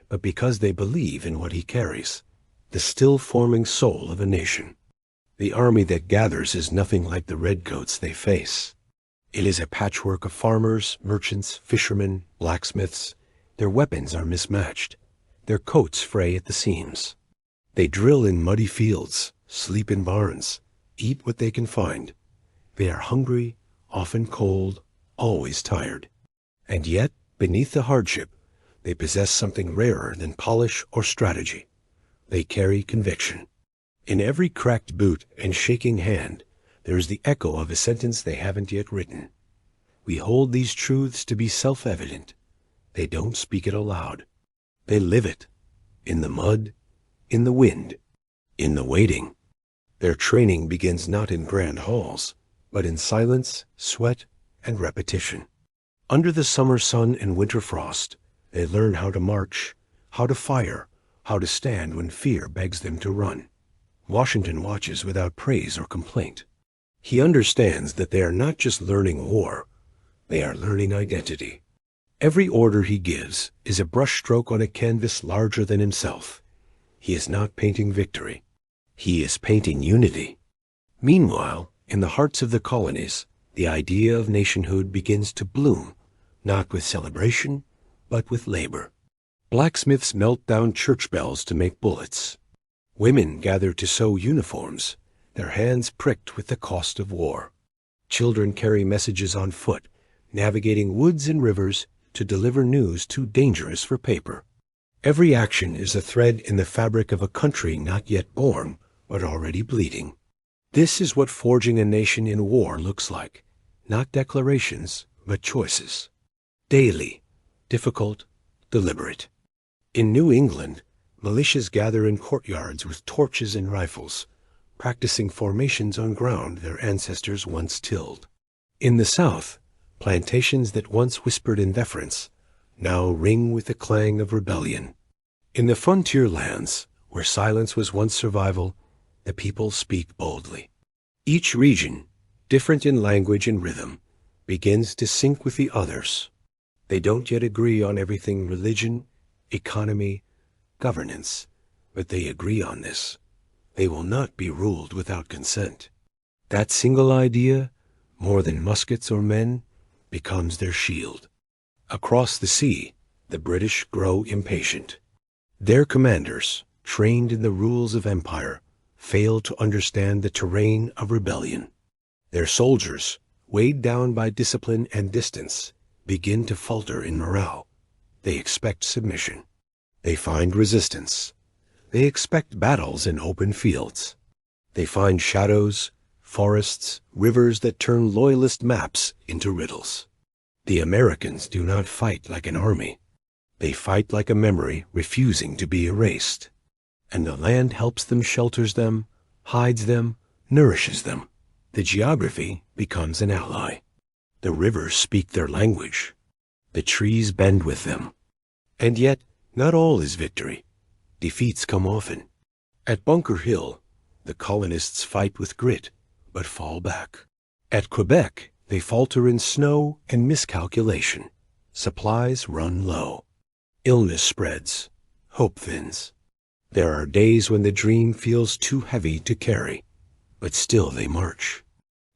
but because they believe in what he carries, the still-forming soul of a nation. The army that gathers is nothing like the redcoats they face. It is a patchwork of farmers, merchants, fishermen, blacksmiths. Their weapons are mismatched. Their coats fray at the seams. They drill in muddy fields, sleep in barns, eat what they can find. They are hungry, often cold, always tired. And yet, beneath the hardship, they possess something rarer than polish or strategy. They carry conviction. In every cracked boot and shaking hand, there is the echo of a sentence they haven't yet written. We hold these truths to be self-evident. They don't speak it aloud. They live it. In the mud, in the wind, in the waiting. Their training begins not in grand halls, but in silence, sweat, and repetition. Under the summer sun and winter frost, they learn how to march, how to fire, how to stand when fear begs them to run. Washington watches without praise or complaint. He understands that they are not just learning war, they are learning identity. Every order he gives is a brushstroke on a canvas larger than himself. He is not painting victory. He is painting unity. Meanwhile, in the hearts of the colonies, the idea of nationhood begins to bloom, not with celebration, but with labor. Blacksmiths melt down church bells to make bullets. Women gather to sew uniforms, their hands pricked with the cost of war. Children carry messages on foot, navigating woods and rivers to deliver news too dangerous for paper. Every action is a thread in the fabric of a country not yet born, but already bleeding. This is what forging a nation in war looks like. Not declarations, but choices. Daily, difficult, deliberate. In New England, militias gather in courtyards with torches and rifles, practicing formations on ground their ancestors once tilled. In the South, plantations that once whispered in deference now ring with the clang of rebellion. In the frontier lands, where silence was once survival, the people speak boldly. Each region, different in language and rhythm, begins to sync with the others. They don't yet agree on everything: religion, economy, governance, but they agree on this. They will not be ruled without consent. That single idea, more than muskets or men, becomes their shield. Across the sea, the British grow impatient. Their commanders, trained in the rules of empire, fail to understand the terrain of rebellion. Their soldiers, weighed down by discipline and distance, begin to falter in morale. They expect submission. They find resistance. They expect battles in open fields. They find shadows, forests, rivers that turn loyalist maps into riddles. The Americans do not fight like an army. They fight like a memory refusing to be erased. And the land helps them, shelters them, hides them, nourishes them. The geography becomes an ally. The rivers speak their language. The trees bend with them. And yet, not all is victory. Defeats come often. At Bunker Hill, the colonists fight with grit, but fall back. At Quebec, they falter in snow and miscalculation. Supplies run low. Illness spreads. Hope thins. There are days when the dream feels too heavy to carry, but still they march.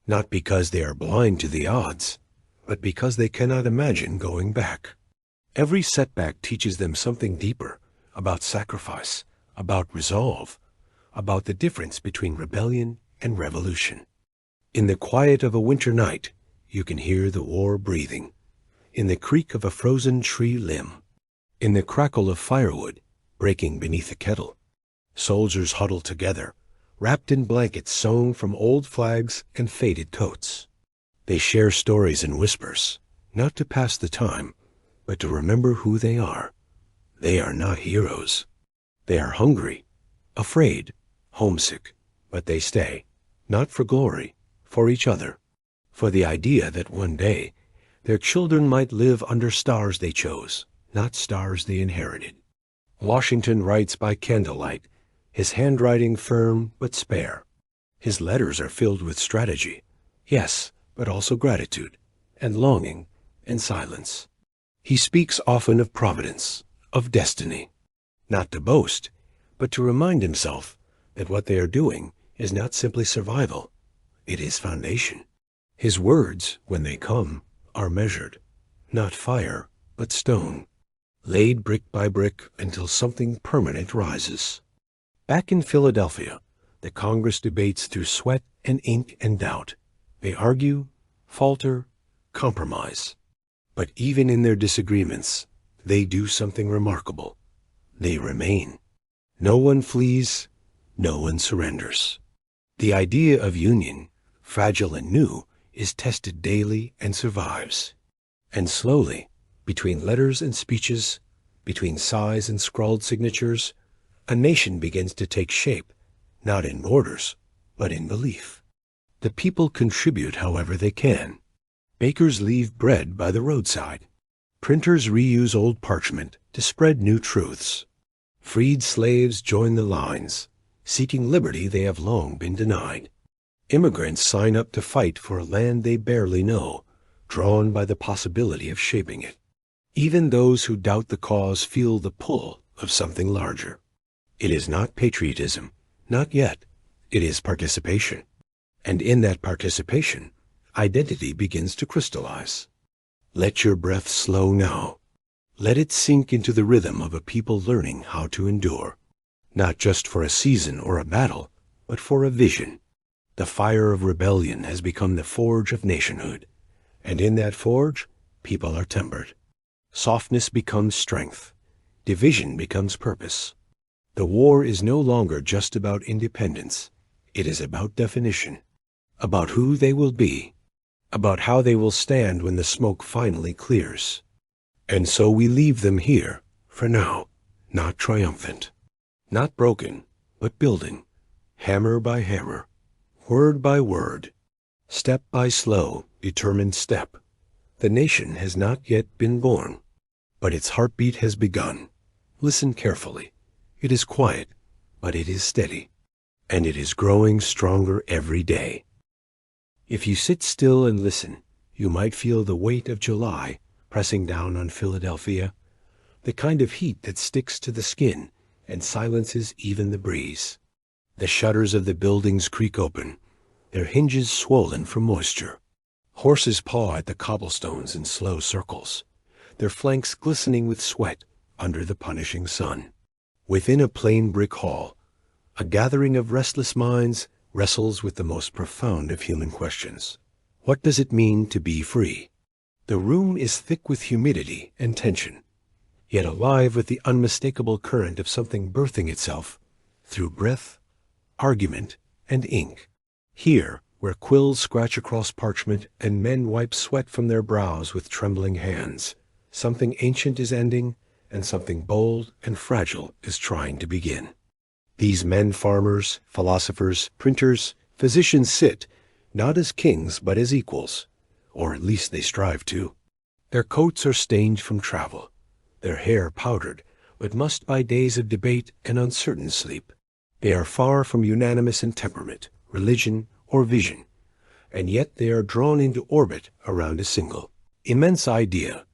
Not because they are blind to the odds, but because they cannot imagine going back. Every setback teaches them something deeper about sacrifice, about resolve, about the difference between rebellion and revolution. In the quiet of a winter night, you can hear the war breathing. In the creak of a frozen tree limb. In the crackle of firewood breaking beneath a kettle. Soldiers huddle together, wrapped in blankets sewn from old flags and faded coats. They share stories in whispers, not to pass the time, but to remember who they are. They are not heroes. They are hungry, afraid, homesick, but they stay, not for glory, for each other, for the idea that one day their children might live under stars they chose, not stars they inherited. Washington writes by candlelight, his handwriting firm but spare. His letters are filled with strategy, yes, but also gratitude, and longing, and silence. He speaks often of providence, of destiny, not to boast, but to remind himself that what they are doing is not simply survival, it is foundation. His words, when they come, are measured, not fire, but stone, laid brick by brick until something permanent rises. Back in Philadelphia, the Congress debates through sweat and ink and doubt. They argue, falter, compromise. But even in their disagreements, they do something remarkable. They remain. No one flees, no one surrenders. The idea of union, fragile and new, is tested daily and survives. And slowly, between letters and speeches, between sighs and scrawled signatures, a nation begins to take shape, not in borders, but in belief. The people contribute however they can. Bakers leave bread by the roadside. Printers reuse old parchment to spread new truths. Freed slaves join the lines, seeking liberty they have long been denied. Immigrants sign up to fight for a land they barely know, drawn by the possibility of shaping it. Even those who doubt the cause feel the pull of something larger. It is not patriotism, not yet. It is participation. And in that participation, identity begins to crystallize. Let your breath slow now. Let it sink into the rhythm of a people learning how to endure, not just for a season or a battle, but for a vision. The fire of rebellion has become the forge of nationhood, and in that forge, people are tempered. Softness becomes strength. Division becomes purpose. The war is no longer just about independence. It is about definition, about who they will be, about how they will stand when the smoke finally clears. And so we leave them here, for now, not triumphant, not broken, but building, hammer by hammer, word by word, step by slow, determined step. The nation has not yet been born, but its heartbeat has begun. Listen carefully. It is quiet, but it is steady, and it is growing stronger every day. If you sit still and listen, you might feel the weight of July pressing down on Philadelphia, the kind of heat that sticks to the skin and silences even the breeze. The shutters of the buildings creak open, their hinges swollen from moisture. Horses paw at the cobblestones in slow circles, their flanks glistening with sweat under the punishing sun. Within a plain brick hall, a gathering of restless minds wrestles with the most profound of human questions. What does it mean to be free? The room is thick with humidity and tension, yet alive with the unmistakable current of something birthing itself through breath, argument, and ink. Here, where quills scratch across parchment and men wipe sweat from their brows with trembling hands, something ancient is ending and something bold and fragile is trying to begin. These men, farmers, philosophers, printers, physicians sit, not as kings but as equals, or at least they strive to. Their coats are stained from travel, their hair powdered, but mussed by days of debate and uncertain sleep. They are far from unanimous in temperament, religion, or vision, and yet they are drawn into orbit around a single, immense idea,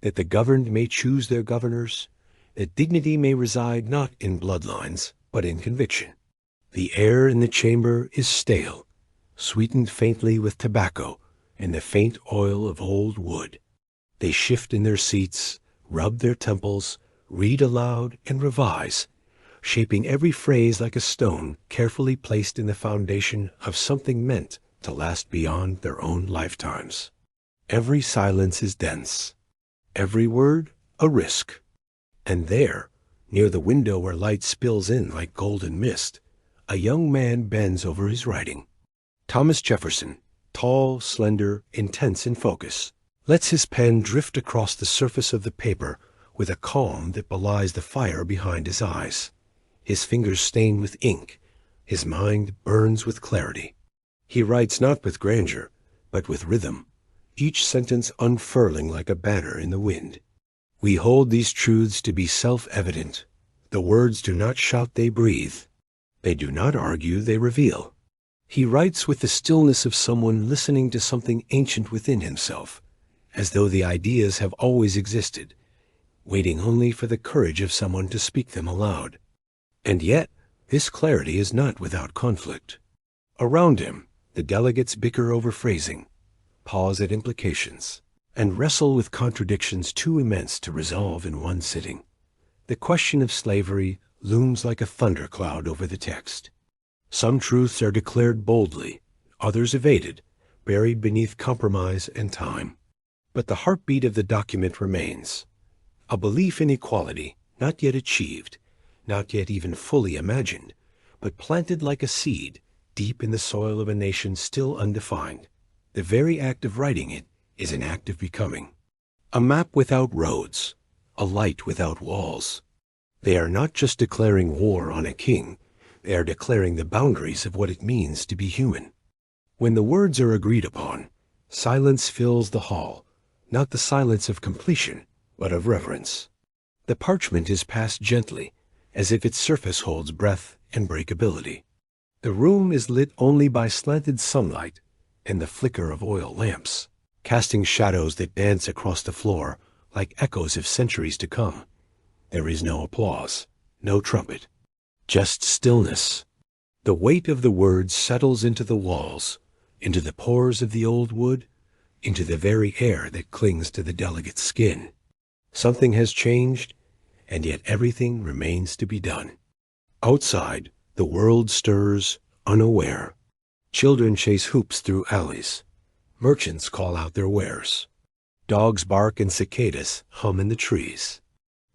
that the governed may choose their governors, that dignity may reside not in bloodlines, but in conviction. The air in the chamber is stale, sweetened faintly with tobacco and the faint oil of old wood. They shift in their seats, rub their temples, read aloud, and revise, shaping every phrase like a stone carefully placed in the foundation of something meant to last beyond their own lifetimes. Every silence is dense, every word a risk. And there, near the window where light spills in like golden mist, a young man bends over his writing. Thomas Jefferson, tall, slender, intense in focus, lets his pen drift across the surface of the paper with a calm that belies the fire behind his eyes. His fingers stain with ink, his mind burns with clarity. He writes not with grandeur, but with rhythm, each sentence unfurling like a banner in the wind. We hold these truths to be self-evident. The words do not shout, they breathe. They do not argue, they reveal. He writes with the stillness of someone listening to something ancient within himself, as though the ideas have always existed, waiting only for the courage of someone to speak them aloud. And yet, this clarity is not without conflict. Around him, the delegates bicker over phrasing, pause at implications, and wrestle with contradictions too immense to resolve in one sitting. The question of slavery looms like a thundercloud over the text. Some truths are declared boldly, others evaded, buried beneath compromise and time. But the heartbeat of the document remains. A belief in equality, not yet achieved, not yet even fully imagined, but planted like a seed deep in the soil of a nation still undefined. The very act of writing it is an act of becoming. A map without roads, a light without walls. They are not just declaring war on a king, they are declaring the boundaries of what it means to be human. When the words are agreed upon, silence fills the hall, not the silence of completion, but of reverence. The parchment is passed gently, as if its surface holds breath and breakability. The room is lit only by slanted sunlight and the flicker of oil lamps, casting shadows that dance across the floor like echoes of centuries to come. There is no applause, no trumpet, just stillness. The weight of the words settles into the walls, into the pores of the old wood, into the very air that clings to the delicate skin. Something has changed, and yet everything remains to be done. Outside, the world stirs, unaware. Children chase hoops through alleys. Merchants call out their wares. Dogs bark and cicadas hum in the trees.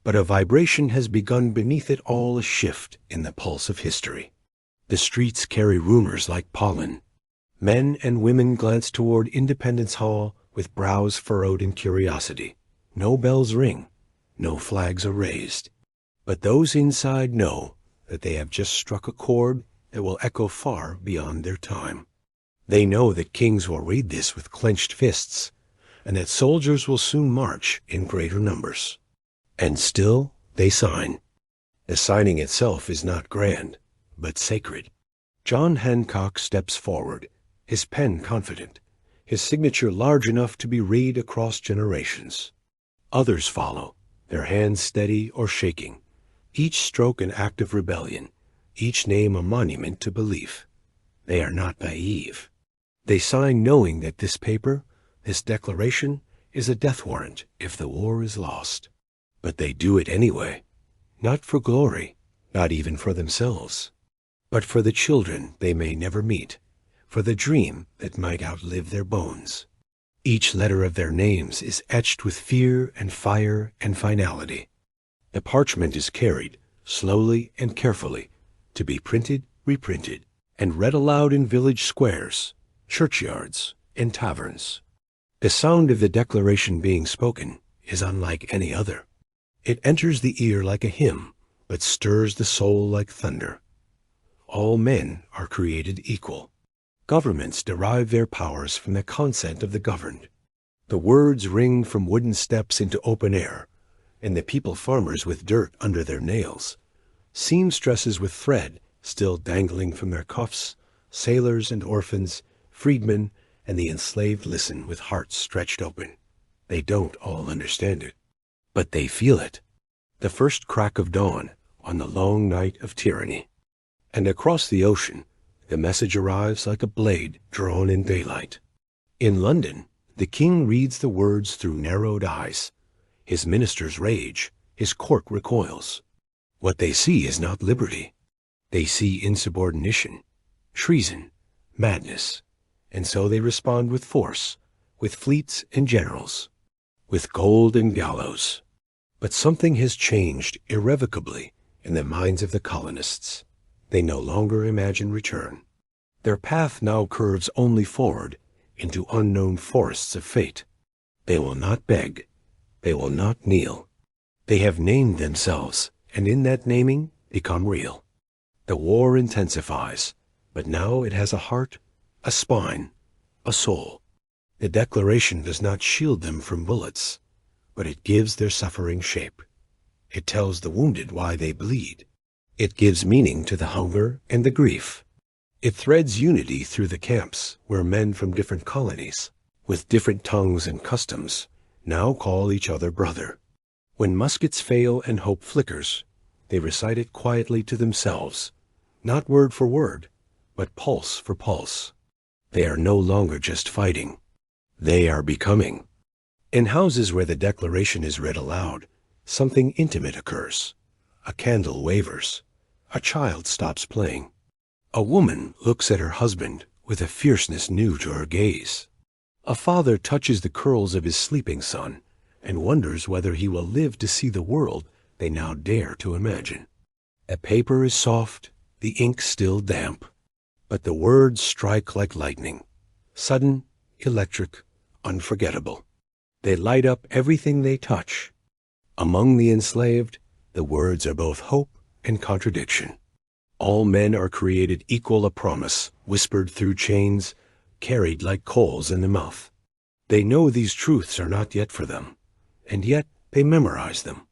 But a vibration has begun beneath it all, a shift in the pulse of history. The streets carry rumors like pollen. Men and women glance toward Independence Hall with brows furrowed in curiosity. No bells ring, no flags are raised. But those inside know that they have just struck a chord that will echo far beyond their time. They know that kings will read this with clenched fists, and that soldiers will soon march in greater numbers. And still they sign. The signing itself is not grand, but sacred. John Hancock steps forward, his pen confident, his signature large enough to be read across generations. Others follow, their hands steady or shaking, each stroke an act of rebellion, each name a monument to belief. They are not naive. They sign knowing that this paper, this declaration, is a death warrant if the war is lost. But they do it anyway, not for glory, not even for themselves, but for the children they may never meet, for the dream that might outlive their bones. Each letter of their names is etched with fear and fire and finality. The parchment is carried, slowly and carefully, to be printed, reprinted, and read aloud in village squares, churchyards, and taverns. The sound of the declaration being spoken is unlike any other. It enters the ear like a hymn, but stirs the soul like thunder. All men are created equal. Governments derive their powers from the consent of the governed. The words ring from wooden steps into open air, and the people farmers with dirt under their nails, seamstresses with thread still dangling from their cuffs, sailors and orphans, freedmen, and the enslaved listen with hearts stretched open. They don't all understand it, but they feel it. The first crack of dawn on the long night of tyranny. And across the ocean, the message arrives like a blade drawn in daylight. In London, the king reads the words through narrowed eyes. His ministers rage, his court recoils. What they see is not liberty. They see insubordination, treason, madness, and so they respond with force, with fleets and generals, with gold and gallows. But something has changed irrevocably in the minds of the colonists. They no longer imagine return. Their path now curves only forward into unknown forests of fate. They will not beg. They will not kneel. They have named themselves, and in that naming become real. The war intensifies, but now it has a heart, a spine, a soul. The declaration does not shield them from bullets, but it gives their suffering shape. It tells the wounded why they bleed. It gives meaning to the hunger and the grief. It threads unity through the camps where men from different colonies, with different tongues and customs, now call each other brother. When muskets fail and hope flickers, they recite it quietly to themselves, not word for word, but pulse for pulse. They are no longer just fighting. They are becoming. In houses where the declaration is read aloud, something intimate occurs. A candle wavers. A child stops playing. A woman looks at her husband with a fierceness new to her gaze. A father touches the curls of his sleeping son and wonders whether he will live to see the world they now dare to imagine. A paper is soft the ink still damp. But the words strike like lightning, sudden, electric, unforgettable. They light up everything they touch. Among the enslaved, the words are both hope and contradiction. All men are created equal, a promise, whispered through chains, carried like coals in the mouth. They know these truths are not yet for them, and yet they memorize them.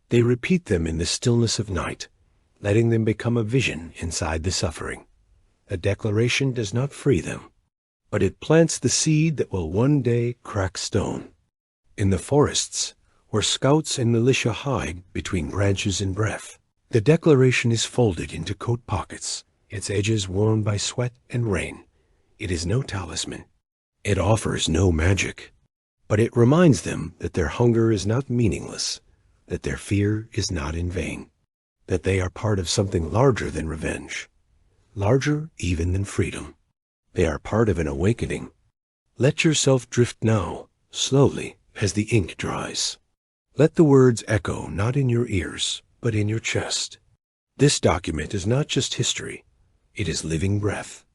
They repeat them in the stillness of night, letting them become a vision inside the suffering. A declaration does not free them, but it plants the seed that will one day crack stone. In the forests, where scouts and militia hide between branches and breath, the declaration is folded into coat pockets, its edges worn by sweat and rain. It is no talisman. It offers no magic. But it reminds them that their hunger is not meaningless, that their fear is not in vain, that they are part of something larger than revenge, larger even than freedom. They are part of an awakening. Let yourself drift now, slowly, as the ink dries. Let the words echo not in your ears, but in your chest. This document is not just history. It is living breath.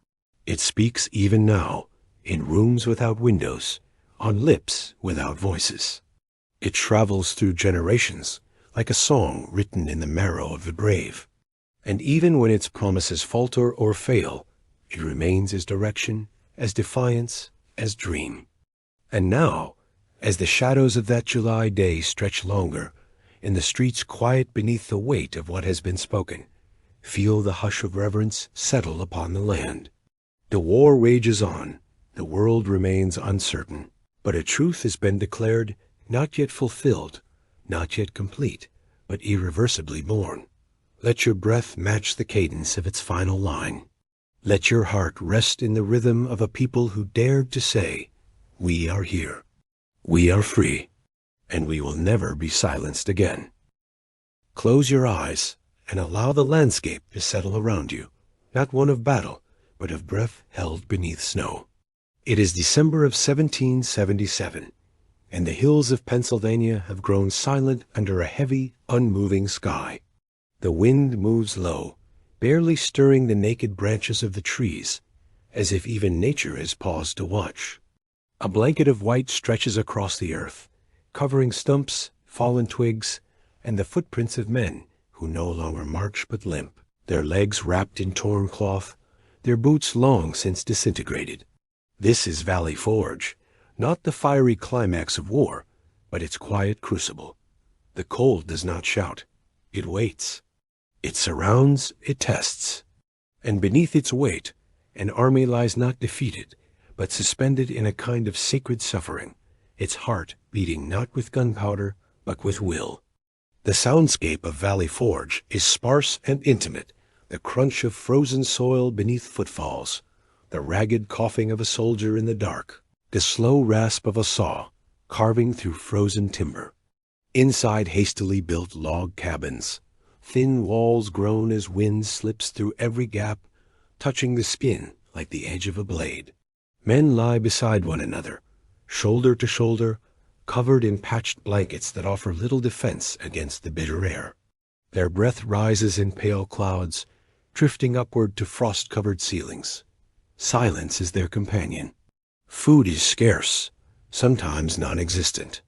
It speaks even now, in rooms without windows, on lips without voices. It travels through generations, like a song written in the marrow of the brave. And even when its promises falter or fail, it remains as direction, as defiance, as dream. And now, as the shadows of that July day stretch longer, in the streets quiet beneath the weight of what has been spoken, feel the hush of reverence settle upon the land. The war rages on, the world remains uncertain, but a truth has been declared, not yet fulfilled, not yet complete, but irreversibly born. Let your breath match the cadence of its final line. Let your heart rest in the rhythm of a people who dared to say, "We are here. We are free, and we will never be silenced again." Close your eyes and allow the landscape to settle around you, not one of battle, but of breath held beneath snow. It is December of 1777, and the hills of Pennsylvania have grown silent under a heavy, unmoving sky. The wind moves low, barely stirring the naked branches of the trees, as if even nature has paused to watch. A blanket of white stretches across the earth, covering stumps, fallen twigs, and the footprints of men who no longer march but limp, their legs wrapped in torn cloth, their boots long since disintegrated. This is Valley Forge, not the fiery climax of war, but its quiet crucible. The cold does not shout. It waits. It surrounds, it tests. And beneath its weight, an army lies not defeated, but suspended in a kind of sacred suffering, its heart beating not with gunpowder, but with will. The soundscape of Valley Forge is sparse and intimate, the crunch of frozen soil beneath footfalls, the ragged coughing of a soldier in the dark, the slow rasp of a saw carving through frozen timber. Inside hastily built log cabins, thin walls groan as wind slips through every gap, touching the skin like the edge of a blade. Men lie beside one another, shoulder to shoulder, covered in patched blankets that offer little defense against the bitter air. Their breath rises in pale clouds, drifting upward to frost-covered ceilings. Silence is their companion. Food is scarce, sometimes non-existent.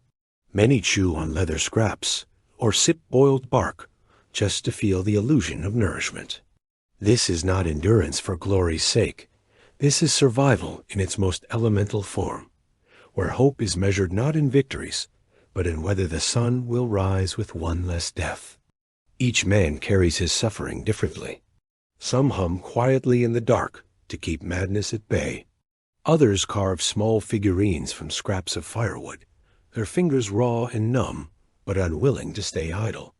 Many chew on leather scraps, or sip boiled bark, just to feel the illusion of nourishment. This is not endurance for glory's sake. This is survival in its most elemental form, where hope is measured not in victories, but in whether the sun will rise with one less death. Each man carries his suffering differently. Some hum quietly in the dark to keep madness at bay. Others carve small figurines from scraps of firewood, their fingers raw and numb, but unwilling to stay idle.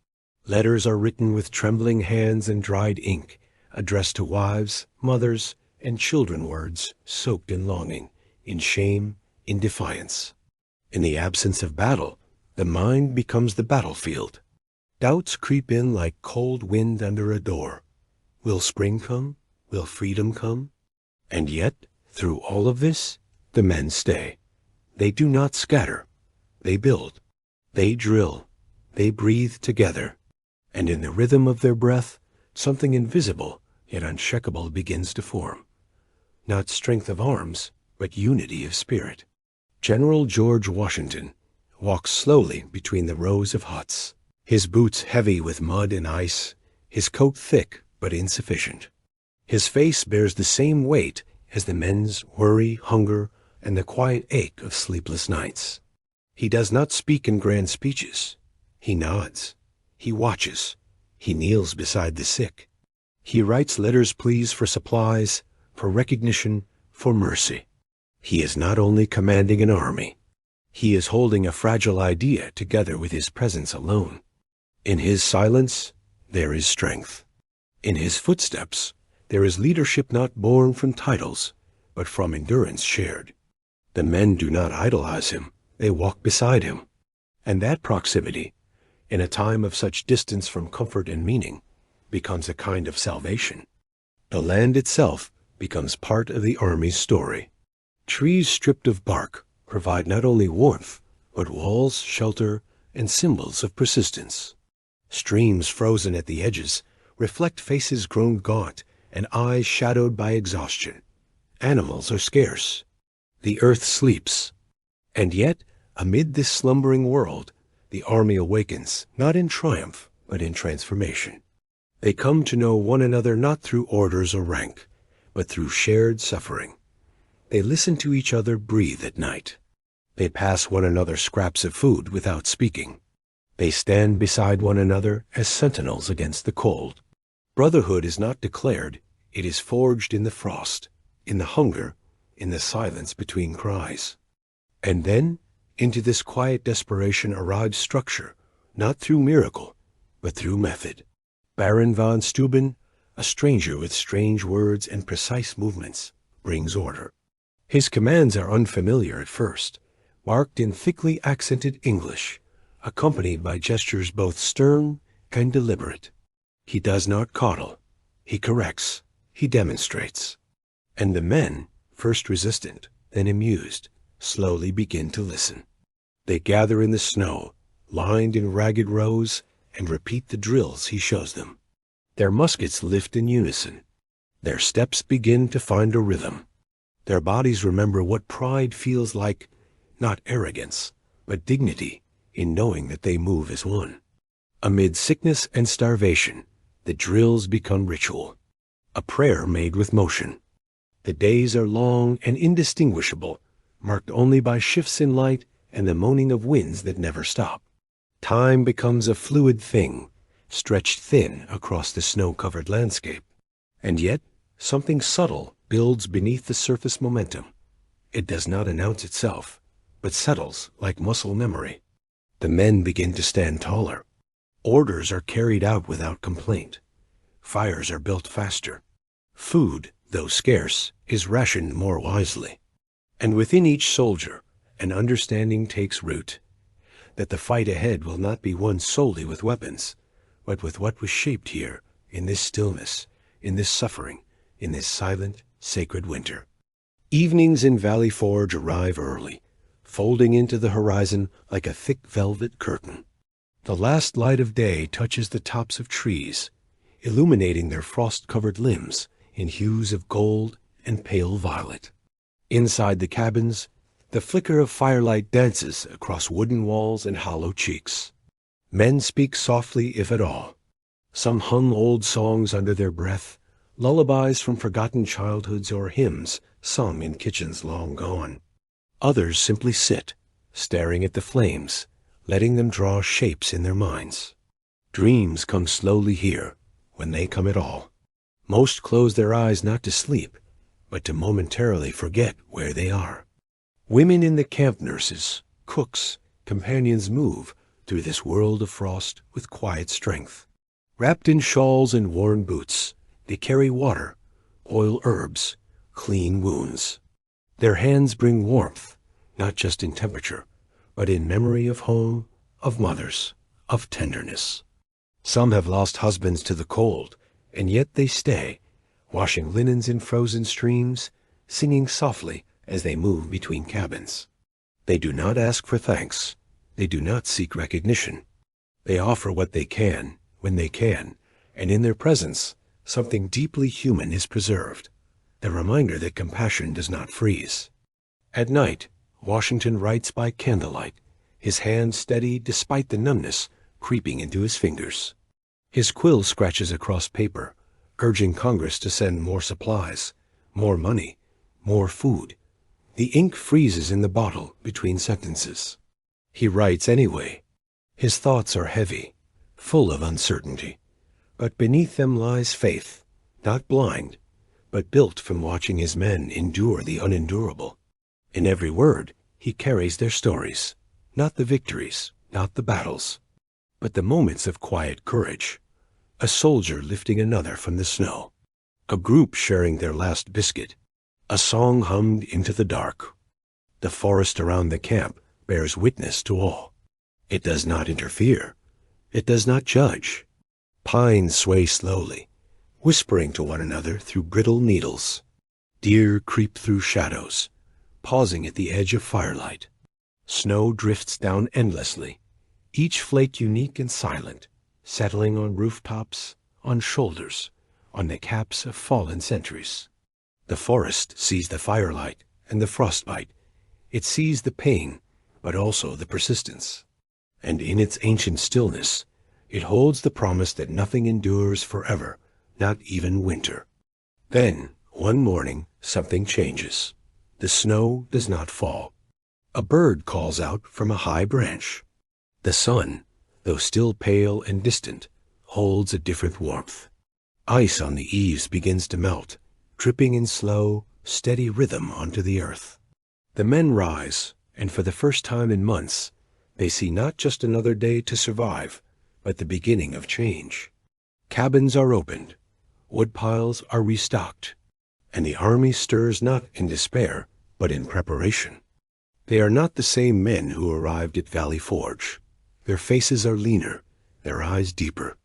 Letters are written with trembling hands and dried ink, addressed to wives, mothers, and children, words soaked in longing, in shame, in defiance. In the absence of battle, the mind becomes the battlefield. Doubts creep in like cold wind under a door. Will spring come? Will freedom come? And yet, through all of this, the men stay. They do not scatter. They build. They drill. They breathe together. And in the rhythm of their breath, something invisible, yet unshakable, begins to form. Not strength of arms, but unity of spirit. General George Washington walks slowly between the rows of huts, his boots heavy with mud and ice, his coat thick but insufficient. His face bears the same weight as the men's worry, hunger, and the quiet ache of sleepless nights. He does not speak in grand speeches. He nods. He watches. He kneels beside the sick. He writes letters pleas for supplies, for recognition, for mercy. He is not only commanding an army. He is holding a fragile idea together with his presence alone. In his silence, there is strength. In his footsteps, there is leadership not born from titles, but from endurance shared. The men do not idolize him. They walk beside him. And that proximity, in a time of such distance from comfort and meaning, becomes a kind of salvation. The land itself becomes part of the army's story. Trees stripped of bark provide not only warmth, but walls, shelter, and symbols of persistence. Streams frozen at the edges reflect faces grown gaunt and eyes shadowed by exhaustion. Animals are scarce. The earth sleeps. And yet, amid this slumbering world, the army awakens, not in triumph, but in transformation. They come to know one another not through orders or rank, but through shared suffering. They listen to each other breathe at night. They pass one another scraps of food without speaking. They stand beside one another as sentinels against the cold. Brotherhood is not declared, it is forged in the frost, in the hunger, in the silence between cries. And then, into this quiet desperation arrives structure, not through miracle, but through method. Baron von Steuben, a stranger with strange words and precise movements, brings order. His commands are unfamiliar at first, marked in thickly accented English, accompanied by gestures both stern and deliberate. He does not coddle. He corrects. He demonstrates. And the men, first resistant, then amused, slowly begin to listen. They gather in the snow, lined in ragged rows, and repeat the drills he shows them. Their muskets lift in unison. Their steps begin to find a rhythm. Their bodies remember what pride feels like, not arrogance, but dignity in knowing that they move as one. Amid sickness and starvation, the drills become ritual, a prayer made with motion. The days are long and indistinguishable, marked only by shifts in light and the moaning of winds that never stop. Time becomes a fluid thing, stretched thin across the snow-covered landscape. And yet, something subtle builds beneath the surface momentum. It does not announce itself, but settles like muscle memory. The men begin to stand taller. Orders are carried out without complaint. Fires are built faster. Food, though scarce, is rationed more wisely. And within each soldier, an understanding takes root, that the fight ahead will not be won solely with weapons, but with what was shaped here, in this stillness, in this suffering, in this silent, sacred winter. Evenings in Valley Forge arrive early, folding into the horizon like a thick velvet curtain. The last light of day touches the tops of trees, illuminating their frost-covered limbs in hues of gold and pale violet. Inside the cabins, the flicker of firelight dances across wooden walls and hollow cheeks. Men speak softly, if at all. Some hum old songs under their breath, lullabies from forgotten childhoods or hymns sung in kitchens long gone. Others simply sit, staring at the flames, letting them draw shapes in their minds. Dreams come slowly here, when they come at all. Most close their eyes not to sleep, but to momentarily forget where they are. Women in the camp, nurses, cooks, companions move through this world of frost with quiet strength. Wrapped in shawls and worn boots, they carry water, oil herbs, clean wounds. Their hands bring warmth, not just in temperature, but in memory of home, of mothers, of tenderness. Some have lost husbands to the cold, and yet they stay, washing linens in frozen streams, singing softly as they move between cabins. They do not ask for thanks. They do not seek recognition. They offer what they can, when they can, and in their presence, Something deeply human is preserved, the reminder that compassion does not freeze. At night, Washington writes by candlelight, his hand steady despite the numbness creeping into his fingers. His quill scratches across paper, urging Congress to send more supplies, more money, more food. The ink freezes in the bottle between sentences. He writes anyway. His thoughts are heavy, full of uncertainty, but beneath them lies faith, not blind, but built from watching his men endure the unendurable. In every word, he carries their stories, not the victories, not the battles, but the moments of quiet courage. A soldier lifting another from the snow, a group sharing their last biscuit, a song hummed into the dark. The forest around the camp bears witness to all. It does not interfere. It does not judge. Pines sway slowly, whispering to one another through brittle needles. Deer creep through shadows, pausing at the edge of firelight. Snow drifts down endlessly, each flake unique and silent, settling on rooftops, on shoulders, on the caps of fallen centuries. The forest sees the firelight and the frostbite. It sees the pain, but also the persistence. And in its ancient stillness, it holds the promise that nothing endures forever, not even winter. Then, one morning, something changes. The snow does not fall. A bird calls out from a high branch. The sun, though still pale and distant, holds a different warmth. Ice on the eaves begins to melt, dripping in slow, steady rhythm onto the earth. The men rise, and for the first time in months, they see not just another day to survive, but the beginning of change. Cabins are opened, woodpiles are restocked, and the army stirs not in despair, but in preparation. They are not the same men who arrived at Valley Forge. Their faces are leaner, their eyes deeper.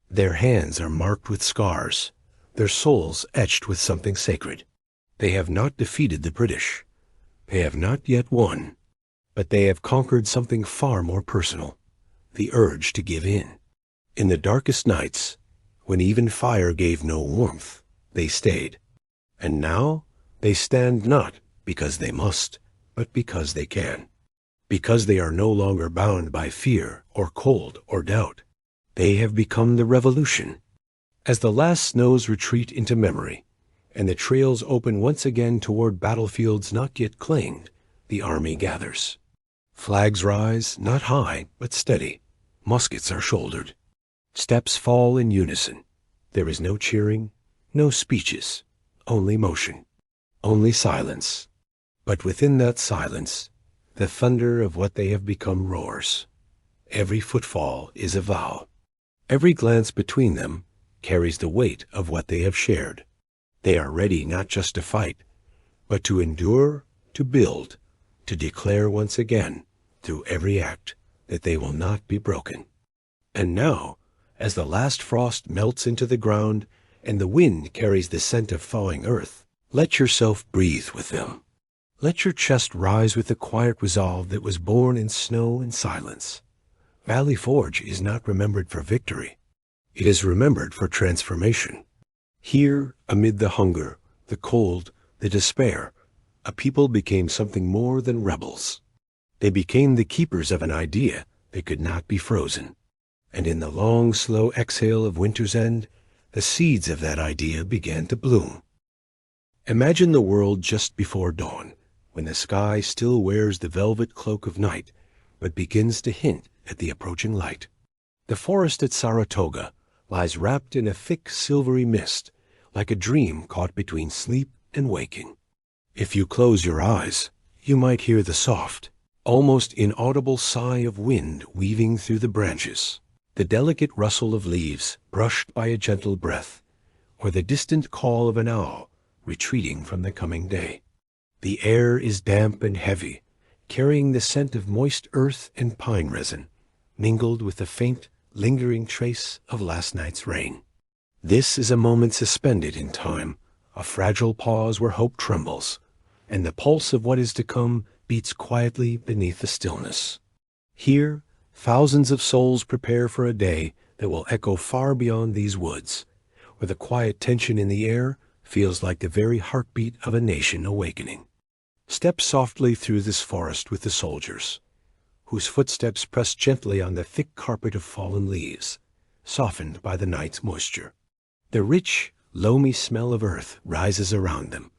Their hands are marked with scars, their souls etched with something sacred. They have not defeated the British. They have not yet won. But they have conquered something far more personal, the urge to give in. In the darkest nights, when even fire gave no warmth, they stayed. And now they stand not because they must, but because they can. Because they are no longer bound by fear or cold or doubt. They have become the revolution. As the last snows retreat into memory, and the trails open once again toward battlefields not yet claimed, the army gathers. Flags rise, not high, but steady. Muskets are shouldered. Steps fall in unison. There is no cheering, no speeches, only motion, only silence. But within that silence, the thunder of what they have become roars. Every footfall is a vow. Every glance between them carries the weight of what they have shared. They are ready not just to fight, but to endure, to build, to declare once again, through every act, that they will not be broken. And now, as the last frost melts into the ground and the wind carries the scent of thawing earth, let yourself breathe with them. Let your chest rise with the quiet resolve that was born in snow and silence. Valley Forge is not remembered for victory. It is remembered for transformation. Here, amid the hunger, the cold, the despair, a people became something more than rebels. They became the keepers of an idea that could not be frozen. And in the long, slow exhale of winter's end, the seeds of that idea began to bloom. Imagine the world just before dawn, when the sky still wears the velvet cloak of night, but begins to hint at the approaching light. The forest at Saratoga lies wrapped in a thick silvery mist, like a dream caught between sleep and waking. If you close your eyes, you might hear the soft, almost inaudible sigh of wind weaving through the branches, the delicate rustle of leaves brushed by a gentle breath, or the distant call of an owl retreating from the coming day. The air is damp and heavy, carrying the scent of moist earth and pine resin, mingled with the faint, lingering trace of last night's rain. This is a moment suspended in time, a fragile pause where hope trembles, and the pulse of what is to come beats quietly beneath the stillness. Here, thousands of souls prepare for a day that will echo far beyond these woods, where the quiet tension in the air feels like the very heartbeat of a nation awakening. Step softly through this forest with the soldiers, whose footsteps press gently on the thick carpet of fallen leaves, softened by the night's moisture. The rich, loamy smell of earth rises around them,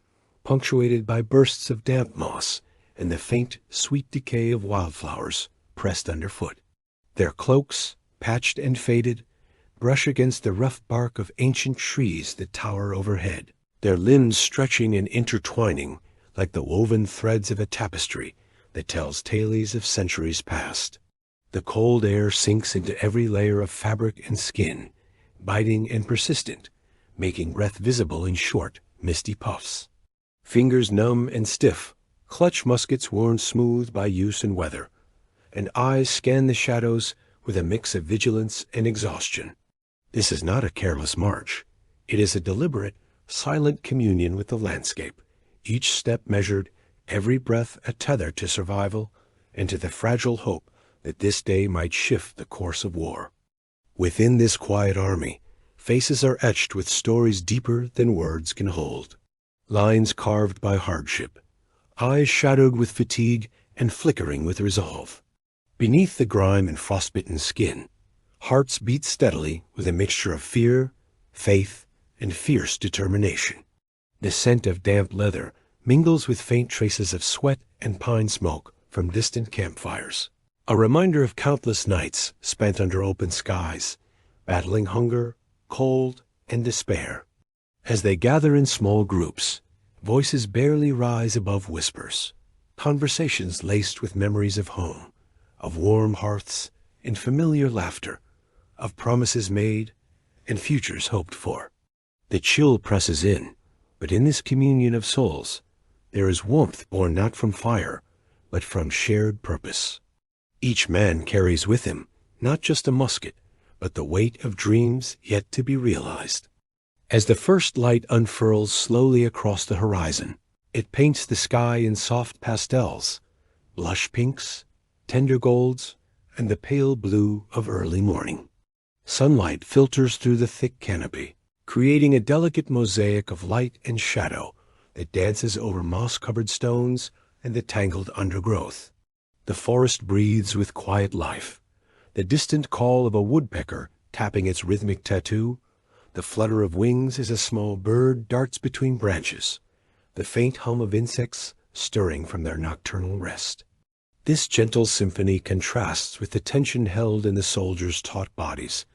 punctuated by bursts of damp moss and the faint, sweet decay of wildflowers pressed underfoot. Their cloaks, patched and faded, brush against the rough bark of ancient trees that tower overhead, their limbs stretching and intertwining like the woven threads of a tapestry that tells tales of centuries past. The cold air sinks into every layer of fabric and skin, biting and persistent, making breath visible in short, misty puffs. Fingers numb and stiff clutch muskets worn smooth by use and weather, and eyes scan the shadows with a mix of vigilance and exhaustion. This is not a careless march. It is a deliberate, silent communion with the landscape, each step measured, every breath a tether to survival and to the fragile hope that this day might shift the course of war. Within this quiet army, faces are etched with stories deeper than words can hold. Lines carved by hardship, eyes shadowed with fatigue and flickering with resolve. Beneath the grime and frostbitten skin, hearts beat steadily with a mixture of fear, faith, and fierce determination. The scent of damp leather mingles with faint traces of sweat and pine smoke from distant campfires, a reminder of countless nights spent under open skies, battling hunger, cold, and despair. As they gather in small groups, voices barely rise above whispers, conversations laced with memories of home, of warm hearths and familiar laughter, of promises made and futures hoped for. The chill presses in, but in this communion of souls, there is warmth born not from fire, but from shared purpose. Each man carries with him not just a musket, but the weight of dreams yet to be realized. As the first light unfurls slowly across the horizon, it paints the sky in soft pastels, blush pinks, tender golds, and the pale blue of early morning. Sunlight filters through the thick canopy, creating a delicate mosaic of light and shadow that dances over moss-covered stones and the tangled undergrowth. The forest breathes with quiet life. The distant call of a woodpecker tapping its rhythmic tattoo, the flutter of wings as a small bird darts between branches, the faint hum of insects stirring from their nocturnal rest. This gentle symphony contrasts with the tension held in the soldiers' taut bodies,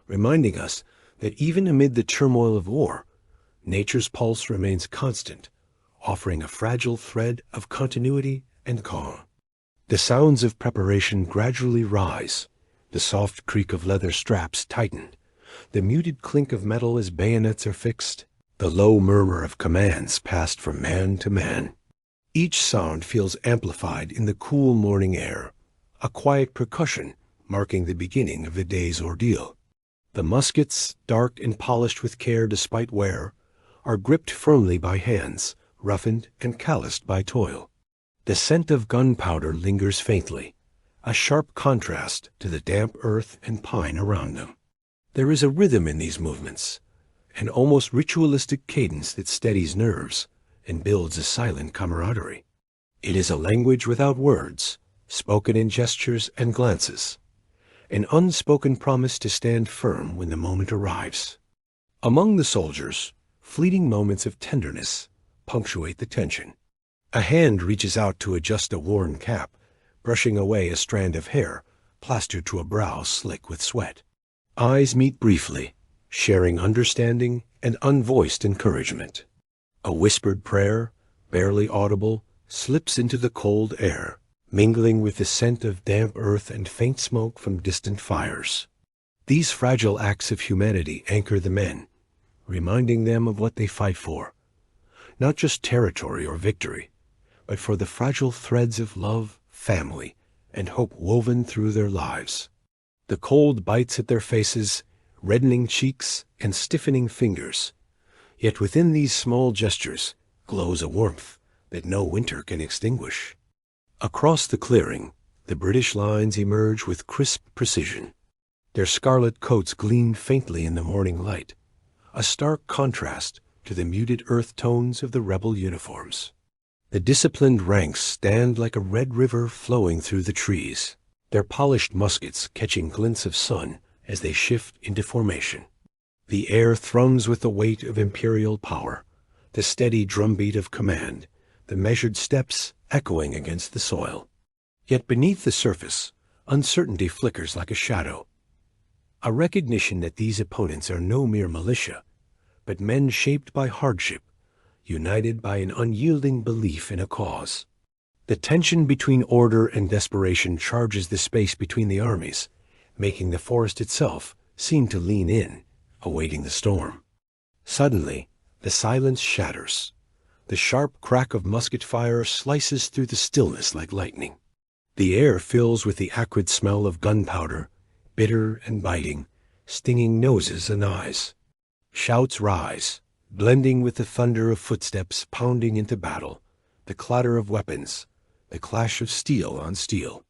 reminding us that even amid the turmoil of war, nature's pulse remains constant, offering a fragile thread of continuity and calm. The sounds of preparation gradually rise, the soft creak of leather straps tightened, the muted clink of metal as bayonets are fixed, the low murmur of commands passed from man to man. Each sound feels amplified in the cool morning air, a quiet percussion marking the beginning of the day's ordeal. The muskets, dark and polished with care despite wear, are gripped firmly by hands, roughened and calloused by toil. The scent of gunpowder lingers faintly, a sharp contrast to the damp earth and pine around them. There is a rhythm in these movements, an almost ritualistic cadence that steadies nerves and builds a silent camaraderie. It is a language without words, spoken in gestures and glances, an unspoken promise to stand firm when the moment arrives. Among the soldiers, fleeting moments of tenderness punctuate the tension. A hand reaches out to adjust a worn cap, brushing away a strand of hair plastered to a brow slick with sweat. Eyes meet briefly, sharing understanding and unvoiced encouragement. A whispered prayer, barely audible, slips into the cold air, mingling with the scent of damp earth and faint smoke from distant fires. These fragile acts of humanity anchor the men, reminding them of what they fight for. Not just territory or victory, but for the fragile threads of love, family, and hope woven through their lives. The cold bites at their faces, reddening cheeks and stiffening fingers. Yet within these small gestures glows a warmth that no winter can extinguish. Across the clearing, the British lines emerge with crisp precision. Their scarlet coats gleam faintly in the morning light, a stark contrast to the muted earth tones of the rebel uniforms. The disciplined ranks stand like a red river flowing through the trees, their polished muskets catching glints of sun as they shift into formation. The air thrums with the weight of imperial power, the steady drumbeat of command, the measured steps echoing against the soil. Yet beneath the surface, uncertainty flickers like a shadow, a recognition that these opponents are no mere militia, but men shaped by hardship, united by an unyielding belief in a cause. The tension between order and desperation charges the space between the armies, making the forest itself seem to lean in, awaiting the storm. Suddenly, the silence shatters. The sharp crack of musket fire slices through the stillness like lightning. The air fills with the acrid smell of gunpowder, bitter and biting, stinging noses and eyes. Shouts rise, blending with the thunder of footsteps pounding into battle, the clatter of weapons, the clash of steel on steel.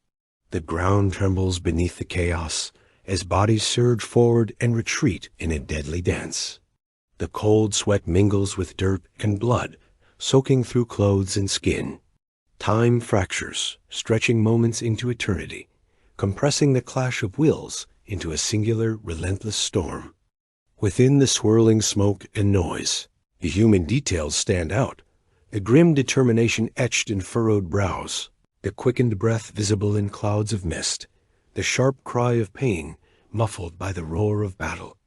The ground trembles beneath the chaos as bodies surge forward and retreat in a deadly dance. The cold sweat mingles with dirt and blood, soaking through clothes and skin. Time fractures, stretching moments into eternity, compressing the clash of wills into a singular, relentless storm. Within the swirling smoke and noise, the human details stand out, the grim determination etched in furrowed brows, the quickened breath visible in clouds of mist, the sharp cry of pain muffled by the roar of battle.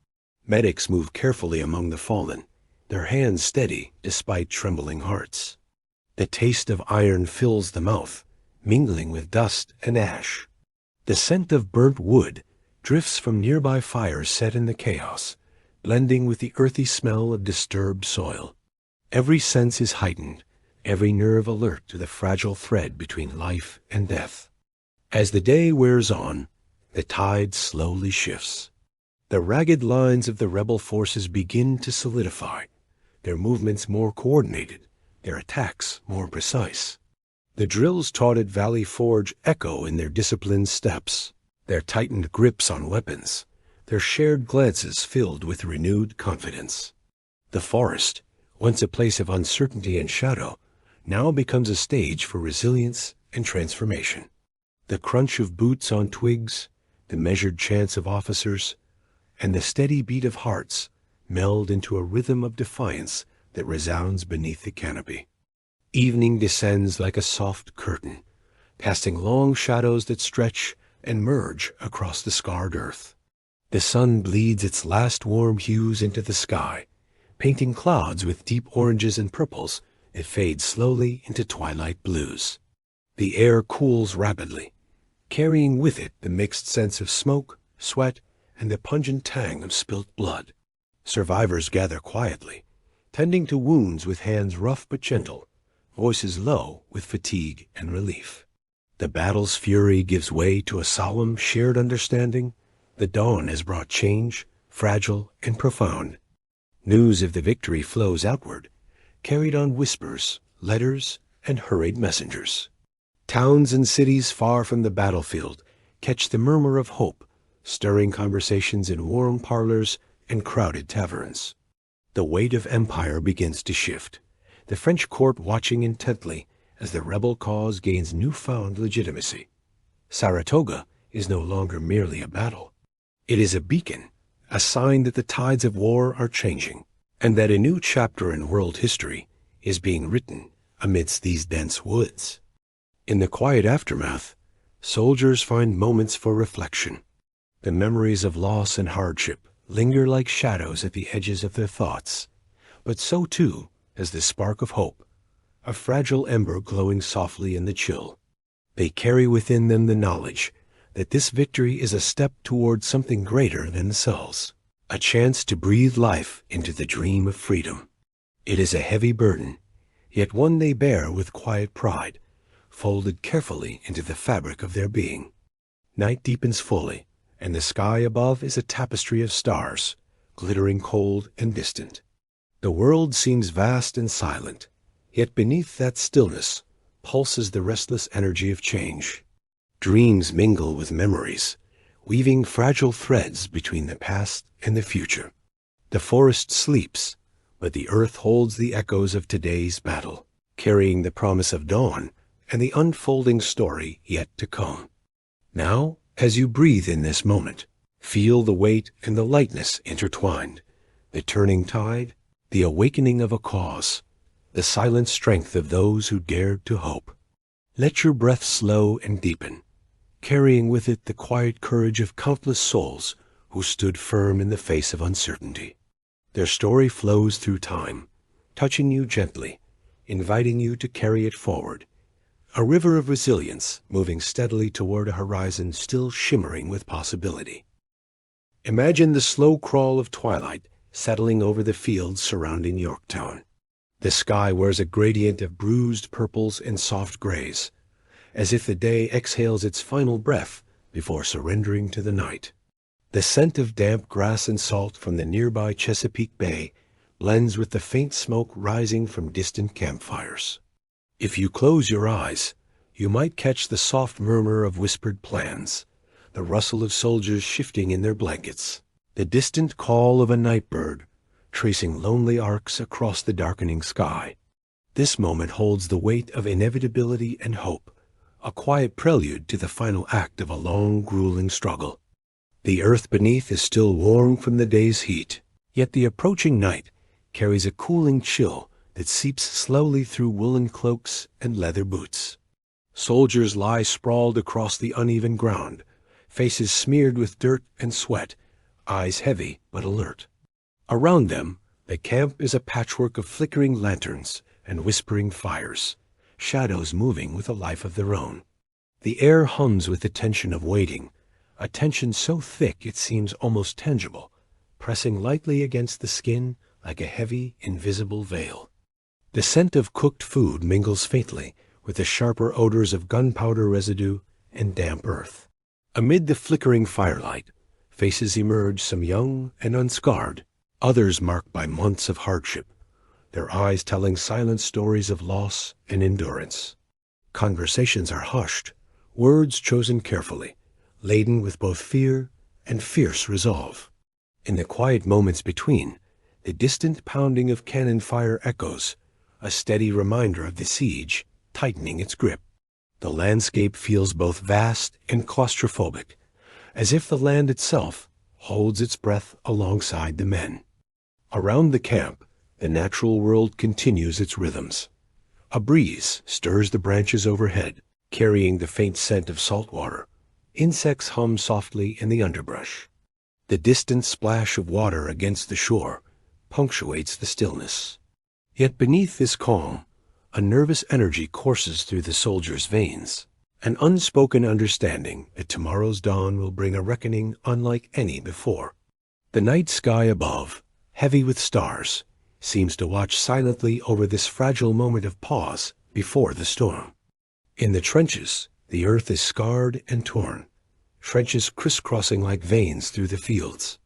Medics move carefully among the fallen, their hands steady despite trembling hearts. The taste of iron fills the mouth, mingling with dust and ash. The scent of burnt wood drifts from nearby fires set in the chaos, blending with the earthy smell of disturbed soil. Every sense is heightened, every nerve alert to the fragile thread between life and death. As the day wears on, the tide slowly shifts. The ragged lines of the rebel forces begin to solidify, their movements more coordinated, their attacks more precise. The drills taught at Valley Forge echo in their disciplined steps, their tightened grips on weapons, their shared glances filled with renewed confidence. The forest, once a place of uncertainty and shadow, now becomes a stage for resilience and transformation. The crunch of boots on twigs, the measured chants of officers, and the steady beat of hearts meld into a rhythm of defiance that resounds beneath the canopy. Evening descends like a soft curtain, casting long shadows that stretch and merge across the scarred earth. The sun bleeds its last warm hues into the sky, painting clouds with deep oranges and purples that fade slowly into twilight blues. The air cools rapidly, carrying with it the mixed scents of smoke, sweat, and the pungent tang of spilt blood. Survivors gather quietly, tending to wounds with hands rough but gentle, voices low with fatigue and relief. The battle's fury gives way to a solemn, shared understanding. The dawn has brought change, fragile and profound. News of the victory flows outward, carried on whispers, letters, and hurried messengers. Towns and cities far from the battlefield catch the murmur of hope, stirring conversations in warm parlors and crowded taverns. The weight of empire begins to shift, the French court watching intently as the rebel cause gains newfound legitimacy. Saratoga is no longer merely a battle. It is a beacon, a sign that the tides of war are changing, and that a new chapter in world history is being written amidst these dense woods. In the quiet aftermath, soldiers find moments for reflection. The memories of loss and hardship linger like shadows at the edges of their thoughts, but so too has the spark of hope, a fragile ember glowing softly in the chill. They carry within them the knowledge that this victory is a step toward something greater than themselves, a chance to breathe life into the dream of freedom. It is a heavy burden, yet one they bear with quiet pride, folded carefully into the fabric of their being. Night deepens fully, and the sky above is a tapestry of stars, glittering cold and distant. The world seems vast and silent, yet beneath that stillness pulses the restless energy of change. Dreams mingle with memories, weaving fragile threads between the past and the future. The forest sleeps, but the earth holds the echoes of today's battle, carrying the promise of dawn and the unfolding story yet to come. Now, as you breathe in this moment, feel the weight and the lightness intertwined, the turning tide, the awakening of a cause, the silent strength of those who dared to hope. Let your breath slow and deepen, carrying with it the quiet courage of countless souls who stood firm in the face of uncertainty. Their story flows through time, touching you gently, inviting you to carry it forward. A river of resilience moving steadily toward a horizon still shimmering with possibility. Imagine the slow crawl of twilight settling over the fields surrounding Yorktown. The sky wears a gradient of bruised purples and soft grays, as if the day exhales its final breath before surrendering to the night. The scent of damp grass and salt from the nearby Chesapeake Bay blends with the faint smoke rising from distant campfires. If you close your eyes, you might catch the soft murmur of whispered plans, the rustle of soldiers shifting in their blankets, the distant call of a night bird tracing lonely arcs across the darkening sky. This moment holds the weight of inevitability and hope, a quiet prelude to the final act of a long, grueling struggle. The earth beneath is still warm from the day's heat, yet the approaching night carries a cooling chill that seeps slowly through woolen cloaks and leather boots. Soldiers lie sprawled across the uneven ground, faces smeared with dirt and sweat, eyes heavy but alert. Around them, the camp is a patchwork of flickering lanterns and whispering fires, shadows moving with a life of their own. The air hums with the tension of waiting, a tension so thick it seems almost tangible, pressing lightly against the skin like a heavy, invisible veil. The scent of cooked food mingles faintly with the sharper odors of gunpowder residue and damp earth. Amid the flickering firelight, faces emerge, some young and unscarred, others marked by months of hardship, their eyes telling silent stories of loss and endurance. Conversations are hushed, words chosen carefully, laden with both fear and fierce resolve. In the quiet moments between, the distant pounding of cannon fire echoes, a steady reminder of the siege tightening its grip. The landscape feels both vast and claustrophobic, as if the land itself holds its breath alongside the men. Around the camp, the natural world continues its rhythms. A breeze stirs the branches overhead, carrying the faint scent of salt water. Insects hum softly in the underbrush. The distant splash of water against the shore punctuates the stillness. Yet beneath this calm, a nervous energy courses through the soldiers' veins, an unspoken understanding that tomorrow's dawn will bring a reckoning unlike any before. The night sky above, heavy with stars, seems to watch silently over this fragile moment of pause before the storm. In the trenches, the earth is scarred and torn, trenches crisscrossing like veins through the fields.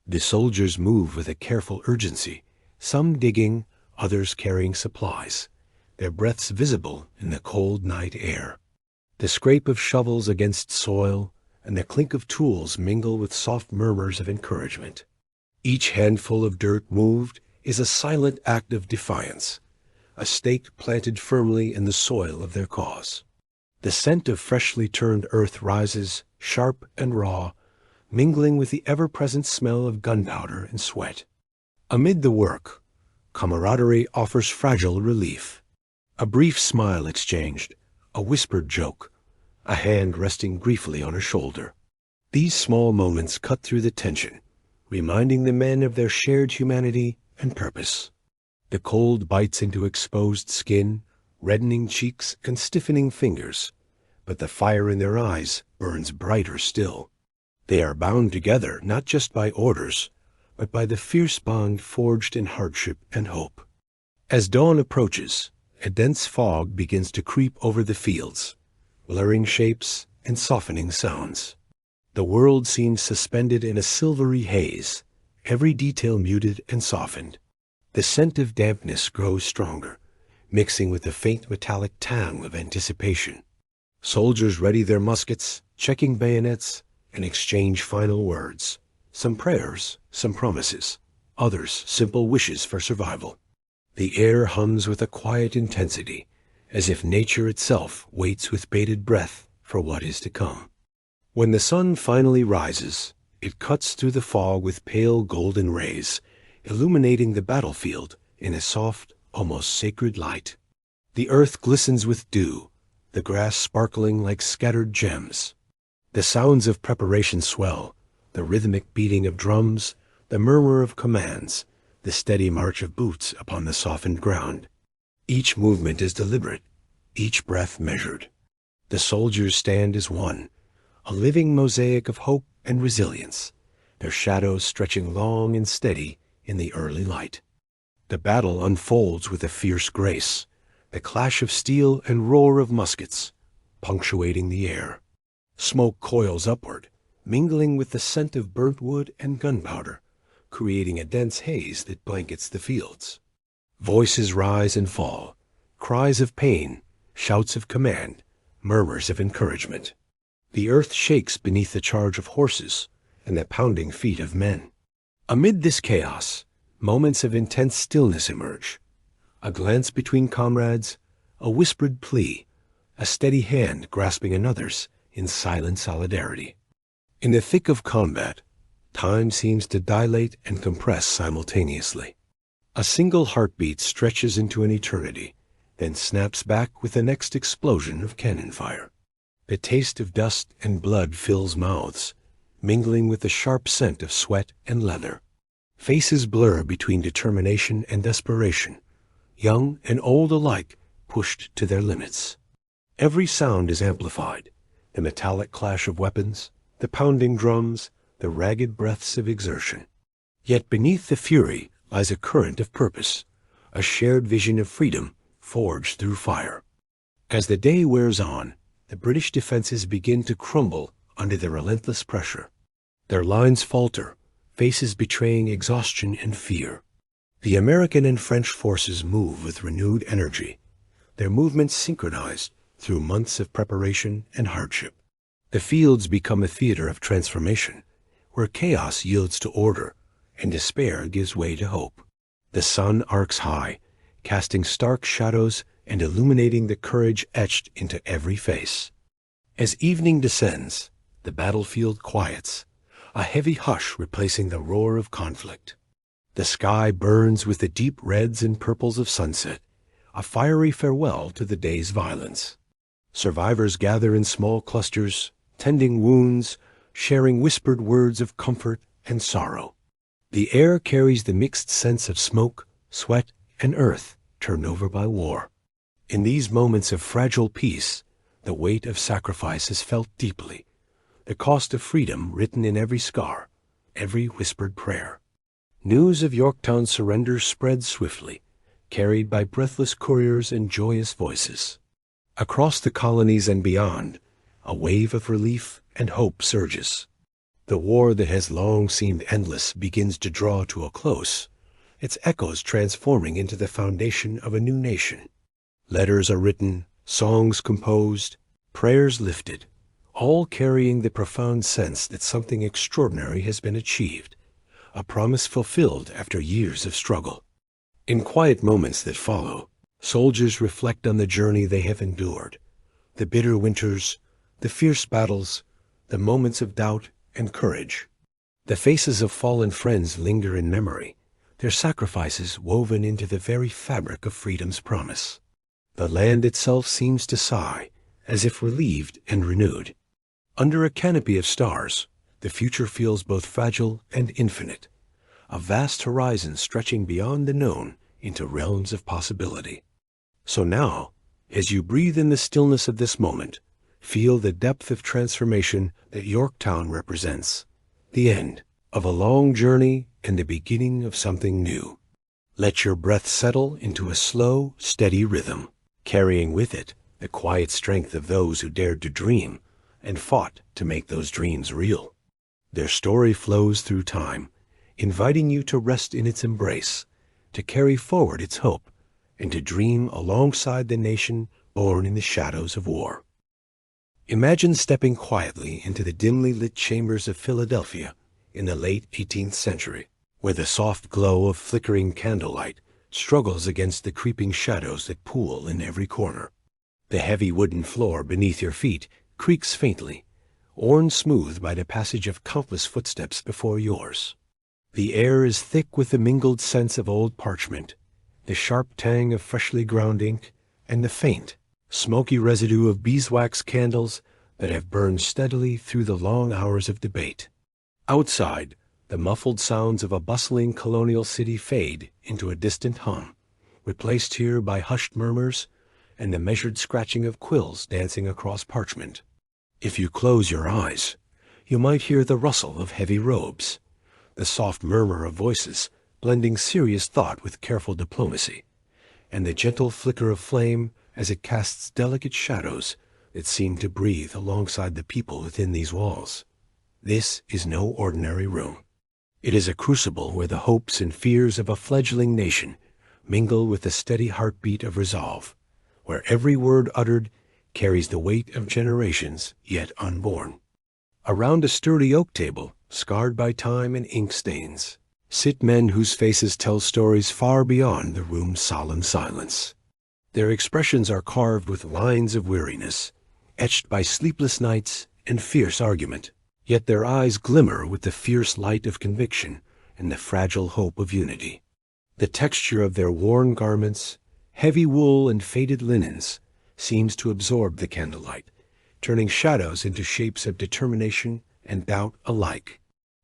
The soldiers move with a careful urgency, some digging, others carrying supplies, their breaths visible in the cold night air. The scrape of shovels against soil and the clink of tools mingle with soft murmurs of encouragement. Each handful of dirt moved is a silent act of defiance, a stake planted firmly in the soil of their cause. The scent of freshly turned earth rises, sharp and raw, mingling with the ever-present smell of gunpowder and sweat. Amid the work, camaraderie offers fragile relief. A brief smile exchanged, a whispered joke, a hand resting briefly on a shoulder. These small moments cut through the tension, reminding the men of their shared humanity and purpose. The cold bites into exposed skin, reddening cheeks and stiffening fingers, but the fire in their eyes burns brighter still. They are bound together not just by orders, but by the fierce bond forged in hardship and hope. As dawn approaches, a dense fog begins to creep over the fields, blurring shapes and softening sounds. The world seems suspended in a silvery haze, every detail muted and softened. The scent of dampness grows stronger, mixing with the faint metallic tang of anticipation. Soldiers ready their muskets, checking bayonets, and exchange final words, some prayers, some promises. others simple wishes for survival. The air hums with a quiet intensity, as if nature itself waits with bated breath for what is to come. When the sun finally rises, it cuts through the fog with pale golden rays, illuminating the battlefield in a soft, almost sacred light. The earth glistens with dew, the grass sparkling like scattered gems. The sounds of preparation swell, the rhythmic beating of drums, the murmur of commands, the steady march of boots upon the softened ground. Each movement is deliberate, each breath measured. The soldiers stand as one, a living mosaic of hope and resilience, their shadows stretching long and steady in the early light. The battle unfolds with a fierce grace, the clash of steel and roar of muskets punctuating the air. Smoke coils upward, mingling with the scent of burnt wood and gunpowder, creating a dense haze that blankets the fields. Voices rise and fall, cries of pain, shouts of command, murmurs of encouragement. The earth shakes beneath the charge of horses and the pounding feet of men. Amid this chaos, moments of intense stillness emerge. A glance between comrades, a whispered plea, a steady hand grasping another's in silent solidarity. In the thick of combat, time seems to dilate and compress simultaneously. A single heartbeat stretches into an eternity, then snaps back with the next explosion of cannon fire. The taste of dust and blood fills mouths, mingling with the sharp scent of sweat and leather. Faces blur between determination and desperation, young and old alike pushed to their limits. Every sound is amplified, the metallic clash of weapons, the pounding drums, the ragged breaths of exertion. Yet beneath the fury lies a current of purpose, a shared vision of freedom forged through fire. As the day wears on, the British defenses begin to crumble under the relentless pressure. Their lines falter, faces betraying exhaustion and fear. The American and French forces move with renewed energy, their movements synchronized through months of preparation and hardship. The fields become a theater of transformation, where chaos yields to order and despair gives way to hope. The sun arcs high, casting stark shadows and illuminating the courage etched into every face. As evening descends, the battlefield quiets, a heavy hush replacing the roar of conflict. The sky burns with the deep reds and purples of sunset, a fiery farewell to the day's violence. Survivors gather in small clusters, tending wounds, sharing whispered words of comfort and sorrow. The air carries the mixed scents of smoke, sweat, and earth turned over by war. In these moments of fragile peace, the weight of sacrifice is felt deeply, the cost of freedom written in every scar, every whispered prayer. News of Yorktown's surrender spreads swiftly, carried by breathless couriers and joyous voices. Across the colonies and beyond, a wave of relief and hope surges. The war that has long seemed endless begins to draw to a close, its echoes transforming into the foundation of a new nation. Letters are written, songs composed, prayers lifted, all carrying the profound sense that something extraordinary has been achieved, a promise fulfilled after years of struggle. In quiet moments that follow, soldiers reflect on the journey they have endured, the bitter winters, the fierce battles, the moments of doubt and courage. The faces of fallen friends linger in memory, their sacrifices woven into the very fabric of freedom's promise. The land itself seems to sigh, as if relieved and renewed. Under a canopy of stars, the future feels both fragile and infinite, a vast horizon stretching beyond the known into realms of possibility. So now, as you breathe in the stillness of this moment, feel the depth of transformation that Yorktown represents, the end of a long journey and the beginning of something new. Let your breath settle into a slow, steady rhythm, carrying with it the quiet strength of those who dared to dream and fought to make those dreams real. Their story flows through time, inviting you to rest in its embrace, to carry forward its hope, and to dream alongside the nation born in the shadows of war. Imagine stepping quietly into the dimly lit chambers of Philadelphia in the late 18th century. where the soft glow of flickering candlelight struggles against the creeping shadows that pool in every corner. The heavy wooden floor beneath your feet creaks faintly, worn smooth by the passage of countless footsteps before yours. The air is thick with the mingled scents of old parchment, the sharp tang of freshly ground ink, and the faint, smoky residue of beeswax candles that have burned steadily through the long hours of debate. Outside, the muffled sounds of a bustling colonial city fade into a distant hum, replaced here by hushed murmurs and the measured scratching of quills dancing across parchment. If you close your eyes, you might hear the rustle of heavy robes, the soft murmur of voices blending serious thought with careful diplomacy, and the gentle flicker of flame as it casts delicate shadows that seem to breathe alongside the people within these walls. This is no ordinary room. It is a crucible where the hopes and fears of a fledgling nation mingle with the steady heartbeat of resolve, where every word uttered carries the weight of generations yet unborn. Around a sturdy oak table, scarred by time and ink stains, sit men whose faces tell stories far beyond the room's solemn silence. Their expressions are carved with lines of weariness, etched by sleepless nights and fierce argument, yet their eyes glimmer with the fierce light of conviction and the fragile hope of unity. The texture of their worn garments, heavy wool and faded linens, seems to absorb the candlelight, turning shadows into shapes of determination and doubt alike.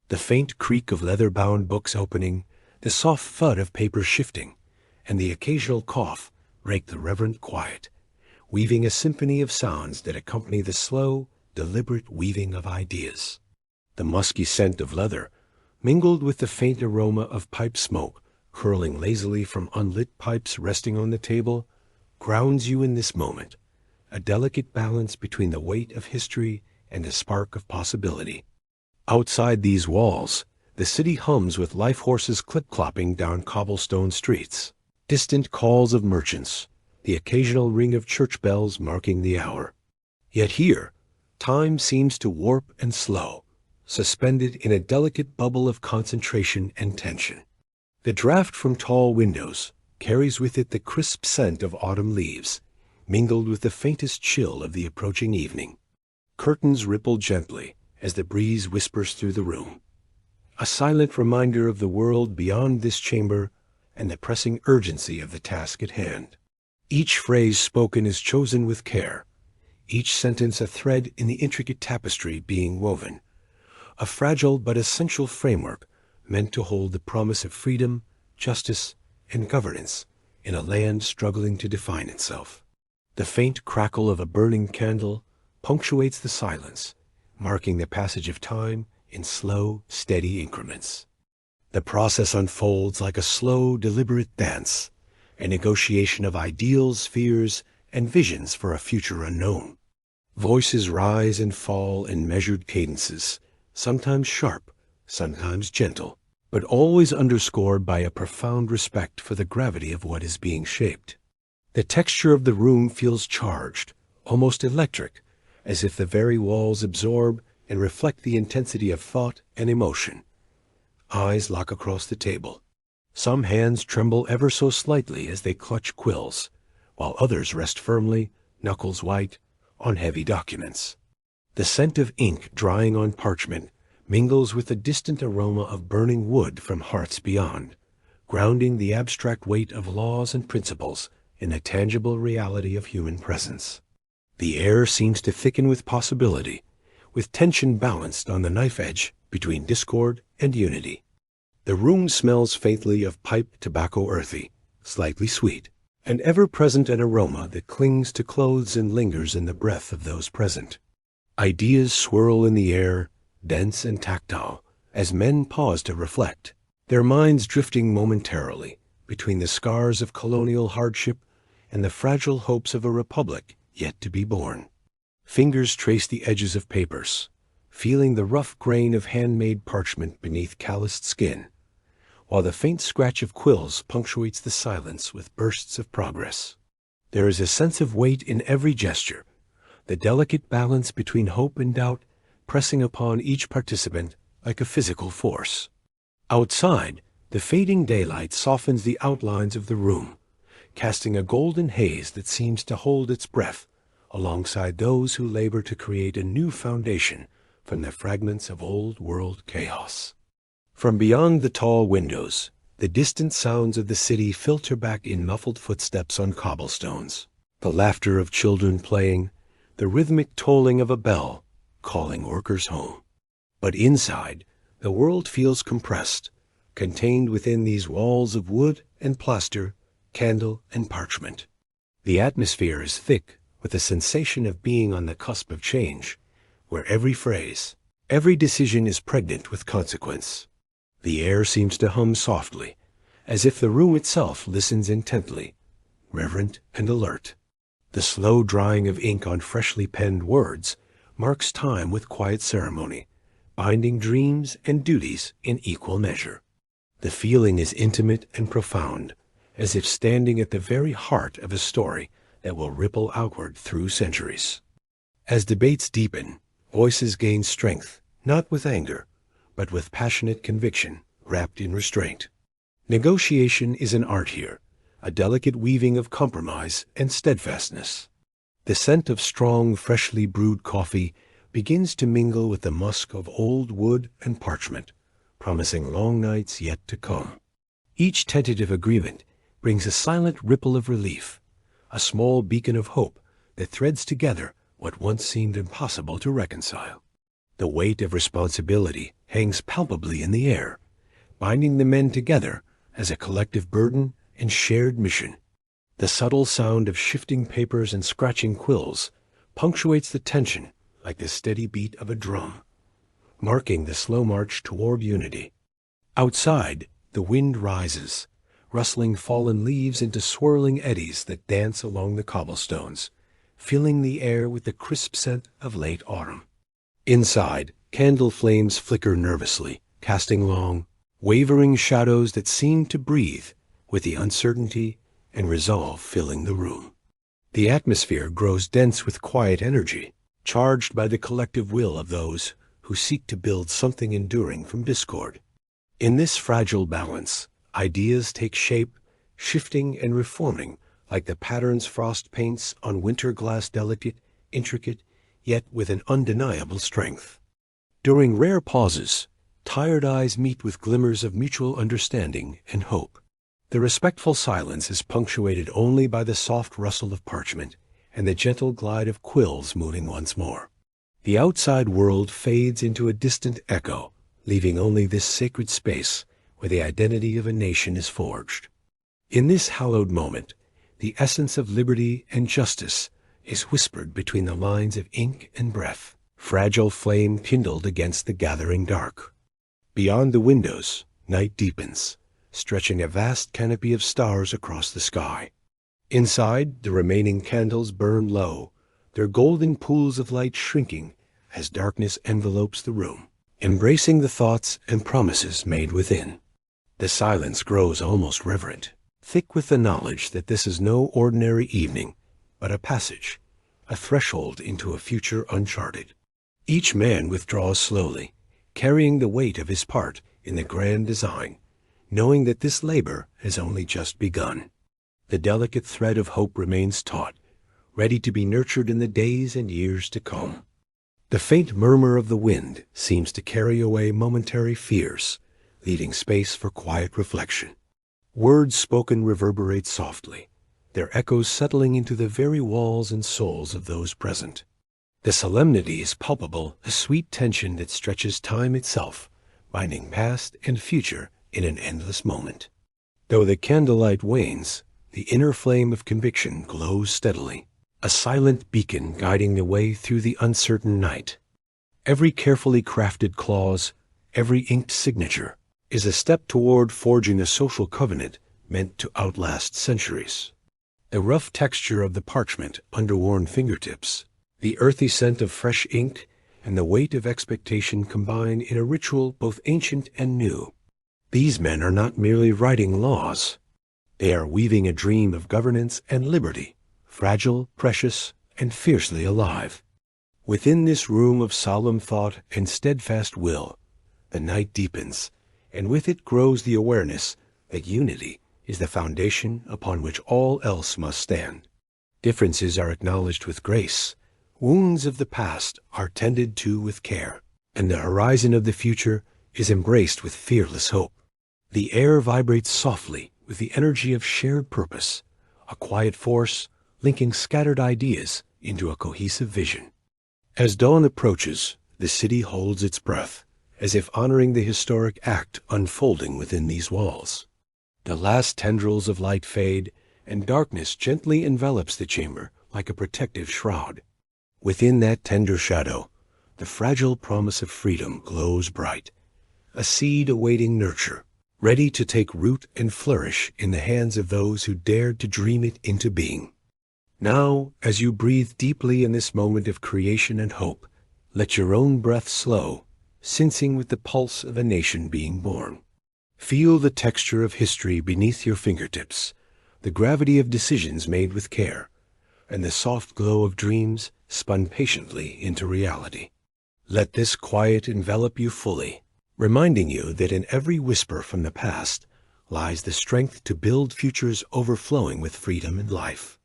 The faint creak of leather-bound books opening, the soft thud of paper shifting, and the occasional cough break the reverent quiet, weaving a symphony of sounds that accompany the slow, deliberate weaving of ideas. The musky scent of leather, mingled with the faint aroma of pipe smoke curling lazily from unlit pipes resting on the table, grounds you in this moment, a delicate balance between the weight of history and the spark of possibility. Outside these walls, the city hums with life horses clip-clopping down cobblestone streets, distant calls of merchants, the occasional ring of church bells marking the hour. Yet here, time seems to warp and slow, suspended in a delicate bubble of concentration and tension. The draft from tall windows carries with it the crisp scent of autumn leaves, mingled with the faintest chill of the approaching evening. Curtains ripple gently as the breeze whispers through the room, a silent reminder of the world beyond this chamber and the pressing urgency of the task at hand. Each phrase spoken is chosen with care, each sentence a thread in the intricate tapestry being woven, a fragile but essential framework meant to hold the promise of freedom, justice, and governance in a land struggling to define itself. The faint crackle of a burning candle punctuates the silence, marking the passage of time in slow, steady increments. The process unfolds like a slow, deliberate dance, a negotiation of ideals, fears, and visions for a future unknown. Voices rise and fall in measured cadences, sometimes sharp, sometimes gentle, but always underscored by a profound respect for the gravity of what is being shaped. The texture of the room feels charged, almost electric, as if the very walls absorb and reflect the intensity of thought and emotion. Eyes lock across the table. Some hands tremble ever so slightly as they clutch quills, while others rest firmly, knuckles white, on heavy documents. The scent of ink drying on parchment mingles with the distant aroma of burning wood from hearths beyond, grounding the abstract weight of laws and principles in the tangible reality of human presence. The air seems to thicken with possibility, with tension balanced on the knife edge between discord and unity. The room smells faintly of pipe tobacco earthy, slightly sweet, an ever-present an aroma that clings to clothes and lingers in the breath of those present. Ideas swirl in the air, dense and tactile, as men pause to reflect, their minds drifting momentarily between the scars of colonial hardship and the fragile hopes of a republic yet to be born. Fingers trace the edges of papers, feeling the rough grain of handmade parchment beneath calloused skin, while the faint scratch of quills punctuates the silence with bursts of progress. There is a sense of weight in every gesture, the delicate balance between hope and doubt pressing upon each participant like a physical force. Outside, The fading daylight softens the outlines of the room, casting a golden haze that seems to hold its breath alongside those who labor to create a new foundation from the fragments of old-world chaos. From beyond the tall windows, the distant sounds of the city filter back in muffled footsteps on cobblestones. The laughter of children playing, the rhythmic tolling of a bell calling workers home. But inside, the world feels compressed, contained within these walls of wood and plaster, candle and parchment. The atmosphere is thick with the sensation of being on the cusp of change, where every phrase, every decision is pregnant with consequence. The air seems to hum softly, as if the room itself listens intently, reverent and alert. The slow drying of ink on freshly penned words marks time with quiet ceremony, binding dreams and duties in equal measure. The feeling is intimate and profound, as if standing at the very heart of a story that will ripple outward through centuries. As debates deepen, voices gain strength, not with anger, but with passionate conviction wrapped in restraint. Negotiation is an art here, a delicate weaving of compromise and steadfastness. The scent of strong, freshly brewed coffee begins to mingle with the musk of old wood and parchment, promising long nights yet to come. Each tentative agreement brings a silent ripple of relief, a small beacon of hope that threads together what once seemed impossible to reconcile. The weight of responsibility hangs palpably in the air, binding the men together as a collective burden and shared mission. The subtle sound of shifting papers and scratching quills punctuates the tension like the steady beat of a drum, marking the slow march toward unity. Outside, the wind rises, rustling fallen leaves into swirling eddies that dance along the cobblestones, filling the air with the crisp scent of late autumn. Inside, candle flames flicker nervously, casting long, wavering shadows that seem to breathe with the uncertainty and resolve filling the room. The atmosphere grows dense with quiet energy, charged by the collective will of those who seek to build something enduring from discord. In this fragile balance, ideas take shape, shifting and reforming like the patterns frost paints on winter glass, delicate, intricate, yet with an undeniable strength. During rare pauses, tired eyes meet with glimmers of mutual understanding and hope. The respectful silence is punctuated only by the soft rustle of parchment and the gentle glide of quills moving once more. The outside world fades into a distant echo, leaving only this sacred space where the identity of a nation is forged. In this hallowed moment, the essence of liberty and justice is whispered between the lines of ink and breath, fragile flame kindled against the gathering dark. Beyond the windows, night deepens, stretching a vast canopy of stars across the sky. Inside, the remaining candles burn low, their golden pools of light shrinking as darkness envelopes the room, embracing the thoughts and promises made within. The silence grows almost reverent, thick with the knowledge that this is no ordinary evening, but a passage, a threshold into a future uncharted. Each man withdraws slowly, carrying the weight of his part in the grand design, knowing that this labor has only just begun. The delicate thread of hope remains taut, ready to be nurtured in the days and years to come. The faint murmur of the wind seems to carry away momentary fears, leaving space for quiet reflection. Words spoken reverberate softly, their echoes settling into the very walls and souls of those present. The solemnity is palpable, a sweet tension that stretches time itself, binding past and future in an endless moment. Though the candlelight wanes, the inner flame of conviction glows steadily, a silent beacon guiding the way through the uncertain night. Every carefully crafted clause, every inked signature, is a step toward forging a social covenant meant to outlast centuries. The rough texture of the parchment under worn fingertips, the earthy scent of fresh ink, and the weight of expectation combine in a ritual both ancient and new. These men are not merely writing laws. They are weaving a dream of governance and liberty, fragile, precious, and fiercely alive. Within this room of solemn thought and steadfast will, the night deepens, and with it grows the awareness that unity is the foundation upon which all else must stand. Differences are acknowledged with grace, wounds of the past are tended to with care, and the horizon of the future is embraced with fearless hope. The air vibrates softly with the energy of shared purpose, a quiet force linking scattered ideas into a cohesive vision. As dawn approaches, the city holds its breath, as if honoring the historic act unfolding within these walls. The last tendrils of light fade, and darkness gently envelops the chamber like a protective shroud. Within that tender shadow, the fragile promise of freedom glows bright, a seed awaiting nurture, ready to take root and flourish in the hands of those who dared to dream it into being. Now, as you breathe deeply in this moment of creation and hope, let your own breath slow, sensing with the pulse of a nation being born. Feel the texture of history beneath your fingertips, the gravity of decisions made with care, and the soft glow of dreams spun patiently into reality. Let this quiet envelop you fully, reminding you that in every whisper from the past lies the strength to build futures overflowing with freedom and life.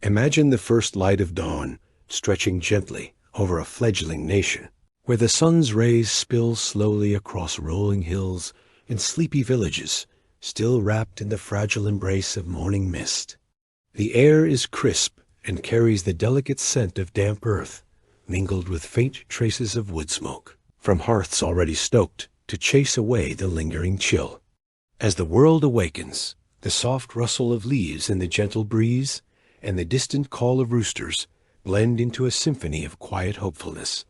Imagine the first light of dawn stretching gently over a fledgling nation, where the sun's rays spill slowly across rolling hills and sleepy villages, still wrapped in the fragile embrace of morning mist. The air is crisp and carries the delicate scent of damp earth, mingled with faint traces of wood smoke, from hearths already stoked to chase away the lingering chill. As the world awakens, the soft rustle of leaves in the gentle breeze and the distant call of roosters blend into a symphony of quiet hopefulness,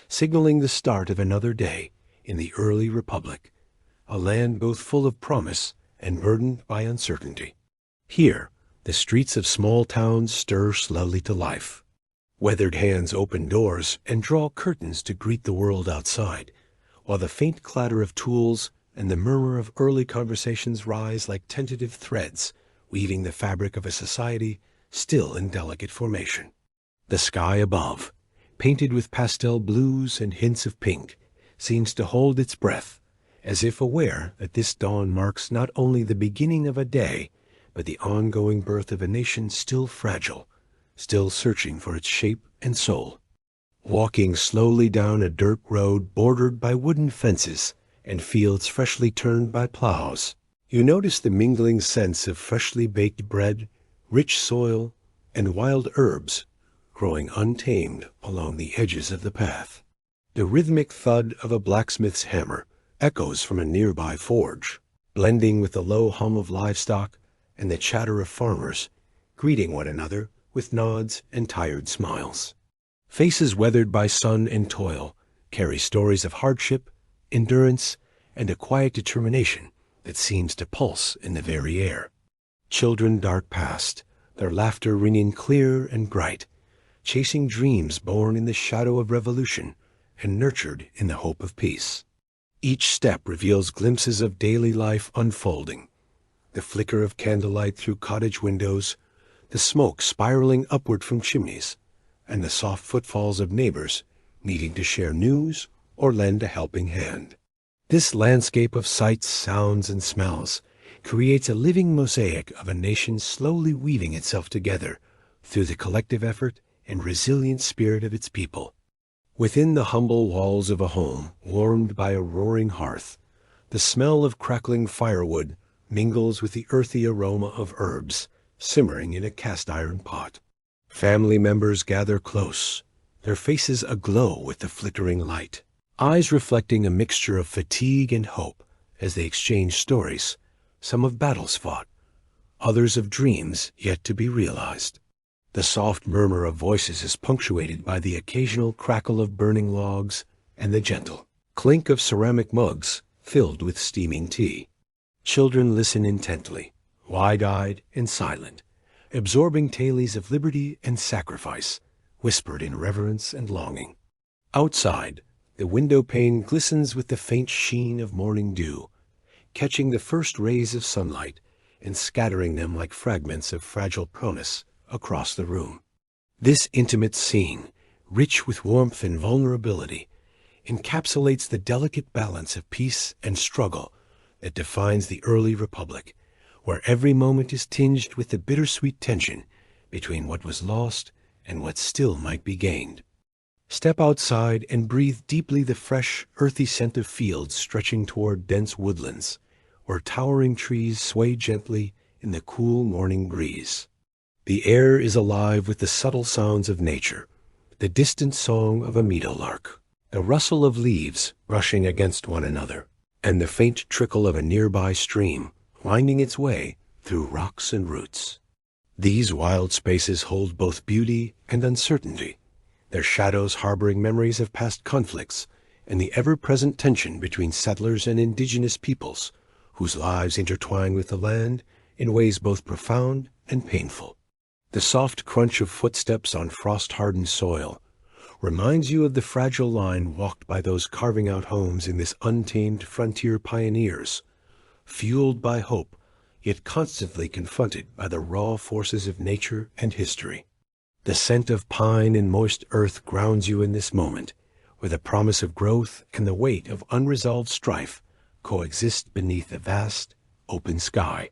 signaling the start of another day in the early republic, a land both full of promise and burdened by uncertainty. Here, the streets of small towns stir slowly to life. Weathered hands open doors and draw curtains to greet the world outside, while the faint clatter of tools and the murmur of early conversations rise like tentative threads, weaving the fabric of a society still in delicate formation. The sky above, painted with pastel blues and hints of pink, seems to hold its breath, as if aware that this dawn marks not only the beginning of a day, but the ongoing birth of a nation still fragile, still searching for its shape and soul. Walking slowly down a dirt road bordered by wooden fences and fields freshly turned by plows, you notice the mingling scents of freshly baked bread, rich soil, and wild herbs growing untamed along the edges of the path. The rhythmic thud of a blacksmith's hammer echoes from a nearby forge, blending with the low hum of livestock and the chatter of farmers, greeting one another with nods and tired smiles. Faces weathered by sun and toil carry stories of hardship, endurance, and a quiet determination that seems to pulse in the very air. Children dart past, their laughter ringing clear and bright, chasing dreams born in the shadow of revolution and nurtured in the hope of peace. Each step reveals glimpses of daily life unfolding, the flicker of candlelight through cottage windows, the smoke spiraling upward from chimneys, and the soft footfalls of neighbors needing to share news or lend a helping hand. This landscape of sights, sounds, and smells creates a living mosaic of a nation slowly weaving itself together through the collective effort and resilient spirit of its people. Within the humble walls of a home warmed by a roaring hearth, the smell of crackling firewood mingles with the earthy aroma of herbs simmering in a cast-iron pot. Family members gather close, their faces aglow with the flickering light, eyes reflecting a mixture of fatigue and hope as they exchange stories, some of battles fought, others of dreams yet to be realized. The soft murmur of voices is punctuated by the occasional crackle of burning logs and the gentle clink of ceramic mugs filled with steaming tea. Children listen intently, wide-eyed and silent, absorbing tales of liberty and sacrifice, whispered in reverence and longing. Outside, the window pane glistens with the faint sheen of morning dew, catching the first rays of sunlight and scattering them like fragments of fragile promise across the room. This intimate scene, rich with warmth and vulnerability, encapsulates the delicate balance of peace and struggle that defines the early republic, where every moment is tinged with the bittersweet tension between what was lost and what still might be gained. Step outside and breathe deeply the fresh, earthy scent of fields stretching toward dense woodlands, where towering trees sway gently in the cool morning breeze. The air is alive with the subtle sounds of nature, the distant song of a meadowlark, the rustle of leaves brushing against one another, and the faint trickle of a nearby stream winding its way through rocks and roots. These wild spaces hold both beauty and uncertainty, their shadows harboring memories of past conflicts and the ever-present tension between settlers and indigenous peoples, whose lives intertwine with the land in ways both profound and painful. The soft crunch of footsteps on frost-hardened soil reminds you of the fragile line walked by those carving out homes in this untamed frontier pioneers, fueled by hope, yet constantly confronted by the raw forces of nature and history. The scent of pine and moist earth grounds you in this moment, where the promise of growth and the weight of unresolved strife coexist beneath the vast, open sky.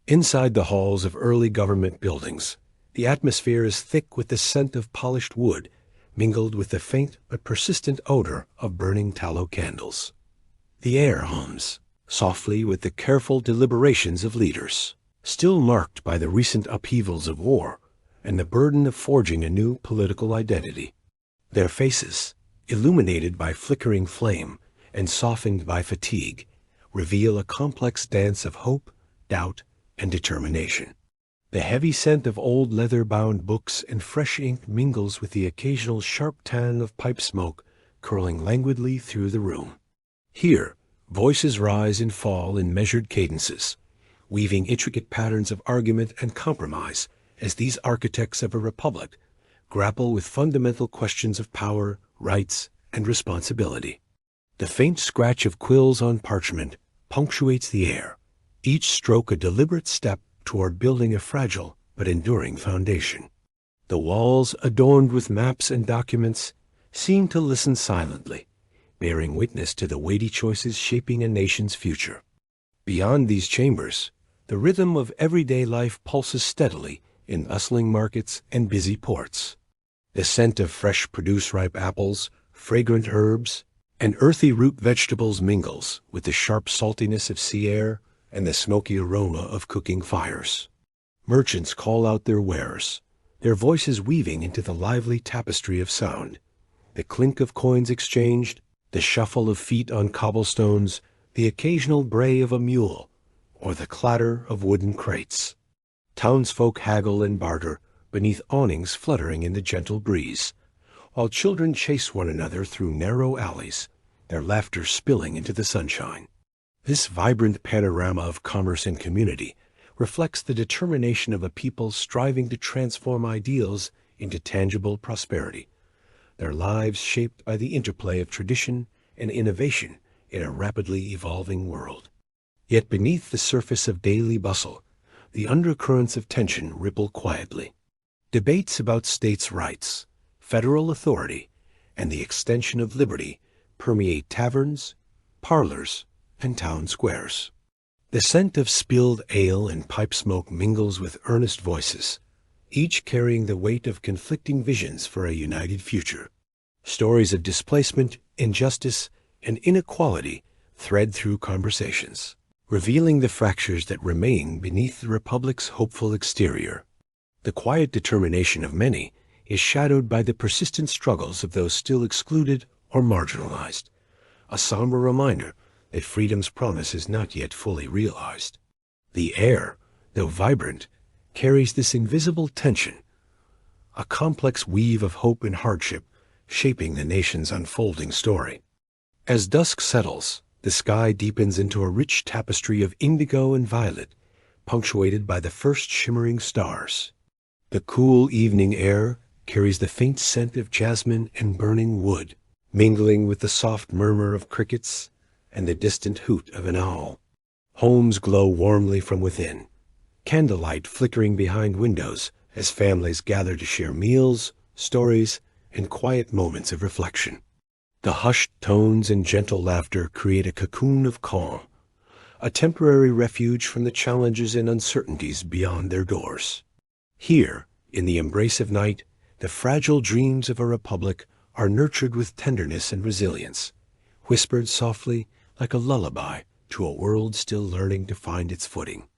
Inside the halls of early government buildings, the atmosphere is thick with the scent of polished wood, mingled with the faint but persistent odor of burning tallow candles. The air hums softly with the careful deliberations of leaders, still marked by the recent upheavals of war and the burden of forging a new political identity. Their faces, illuminated by flickering flame and softened by fatigue, reveal a complex dance of hope, doubt, and determination. The heavy scent of old leather-bound books and fresh ink mingles with the occasional sharp tang of pipe smoke curling languidly through the room. Here, voices rise and fall in measured cadences, weaving intricate patterns of argument and compromise as these architects of a republic grapple with fundamental questions of power, rights, and responsibility. The faint scratch of quills on parchment punctuates the air, each stroke a deliberate step toward building a fragile but enduring foundation. The walls, adorned with maps and documents, seem to listen silently, bearing witness to the weighty choices shaping a nation's future. Beyond these chambers, the rhythm of everyday life pulses steadily in bustling markets and busy ports. The scent of fresh produce-ripe apples, fragrant herbs, and earthy root vegetables mingles with the sharp saltiness of sea air and the smoky aroma of cooking fires. Merchants call out their wares, their voices weaving into the lively tapestry of sound. The clink of coins exchanged, the shuffle of feet on cobblestones, the occasional bray of a mule, or the clatter of wooden crates. Townsfolk haggle and barter beneath awnings fluttering in the gentle breeze, while children chase one another through narrow alleys, their laughter spilling into the sunshine. This vibrant panorama of commerce and community reflects the determination of a people striving to transform ideals into tangible prosperity, their lives shaped by the interplay of tradition and innovation in a rapidly evolving world. Yet beneath the surface of daily bustle, the undercurrents of tension ripple quietly. Debates about states' rights, federal authority, and the extension of liberty permeate taverns, parlors, and town squares. The scent of spilled ale and pipe smoke mingles with earnest voices, each carrying the weight of conflicting visions for a united future. Stories of displacement, injustice, and inequality thread through conversations, revealing the fractures that remain beneath the Republic's hopeful exterior. The quiet determination of many is shadowed by the persistent struggles of those still excluded or marginalized, a somber reminder that freedom's promise is not yet fully realized. The air, though vibrant, carries this invisible tension, a complex weave of hope and hardship shaping the nation's unfolding story. As dusk settles, the sky deepens into a rich tapestry of indigo and violet, punctuated by the first shimmering stars. The cool evening air carries the faint scent of jasmine and burning wood, mingling with the soft murmur of crickets and the distant hoot of an owl. Homes glow warmly from within, candlelight flickering behind windows as families gather to share meals, stories, and quiet moments of reflection. The hushed tones and gentle laughter create a cocoon of calm, a temporary refuge from the challenges and uncertainties beyond their doors. Here, in the embrace of night, the fragile dreams of a republic are nurtured with tenderness and resilience, whispered softly like a lullaby to a world still learning to find its footing.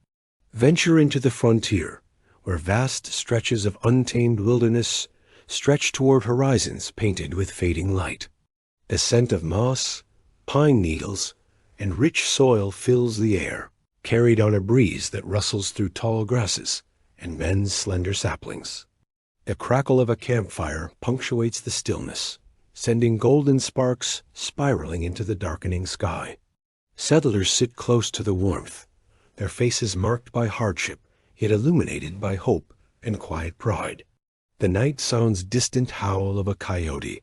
Venture into the frontier, where vast stretches of untamed wilderness stretch toward horizons painted with fading light. The scent of moss, pine needles, and rich soil fills the air, carried on a breeze that rustles through tall grasses and bends slender saplings. The crackle of a campfire punctuates the stillness, sending golden sparks spiraling into the darkening sky. Settlers sit close to the warmth, their faces marked by hardship, yet illuminated by hope and quiet pride. The night sound's distant howl of a coyote,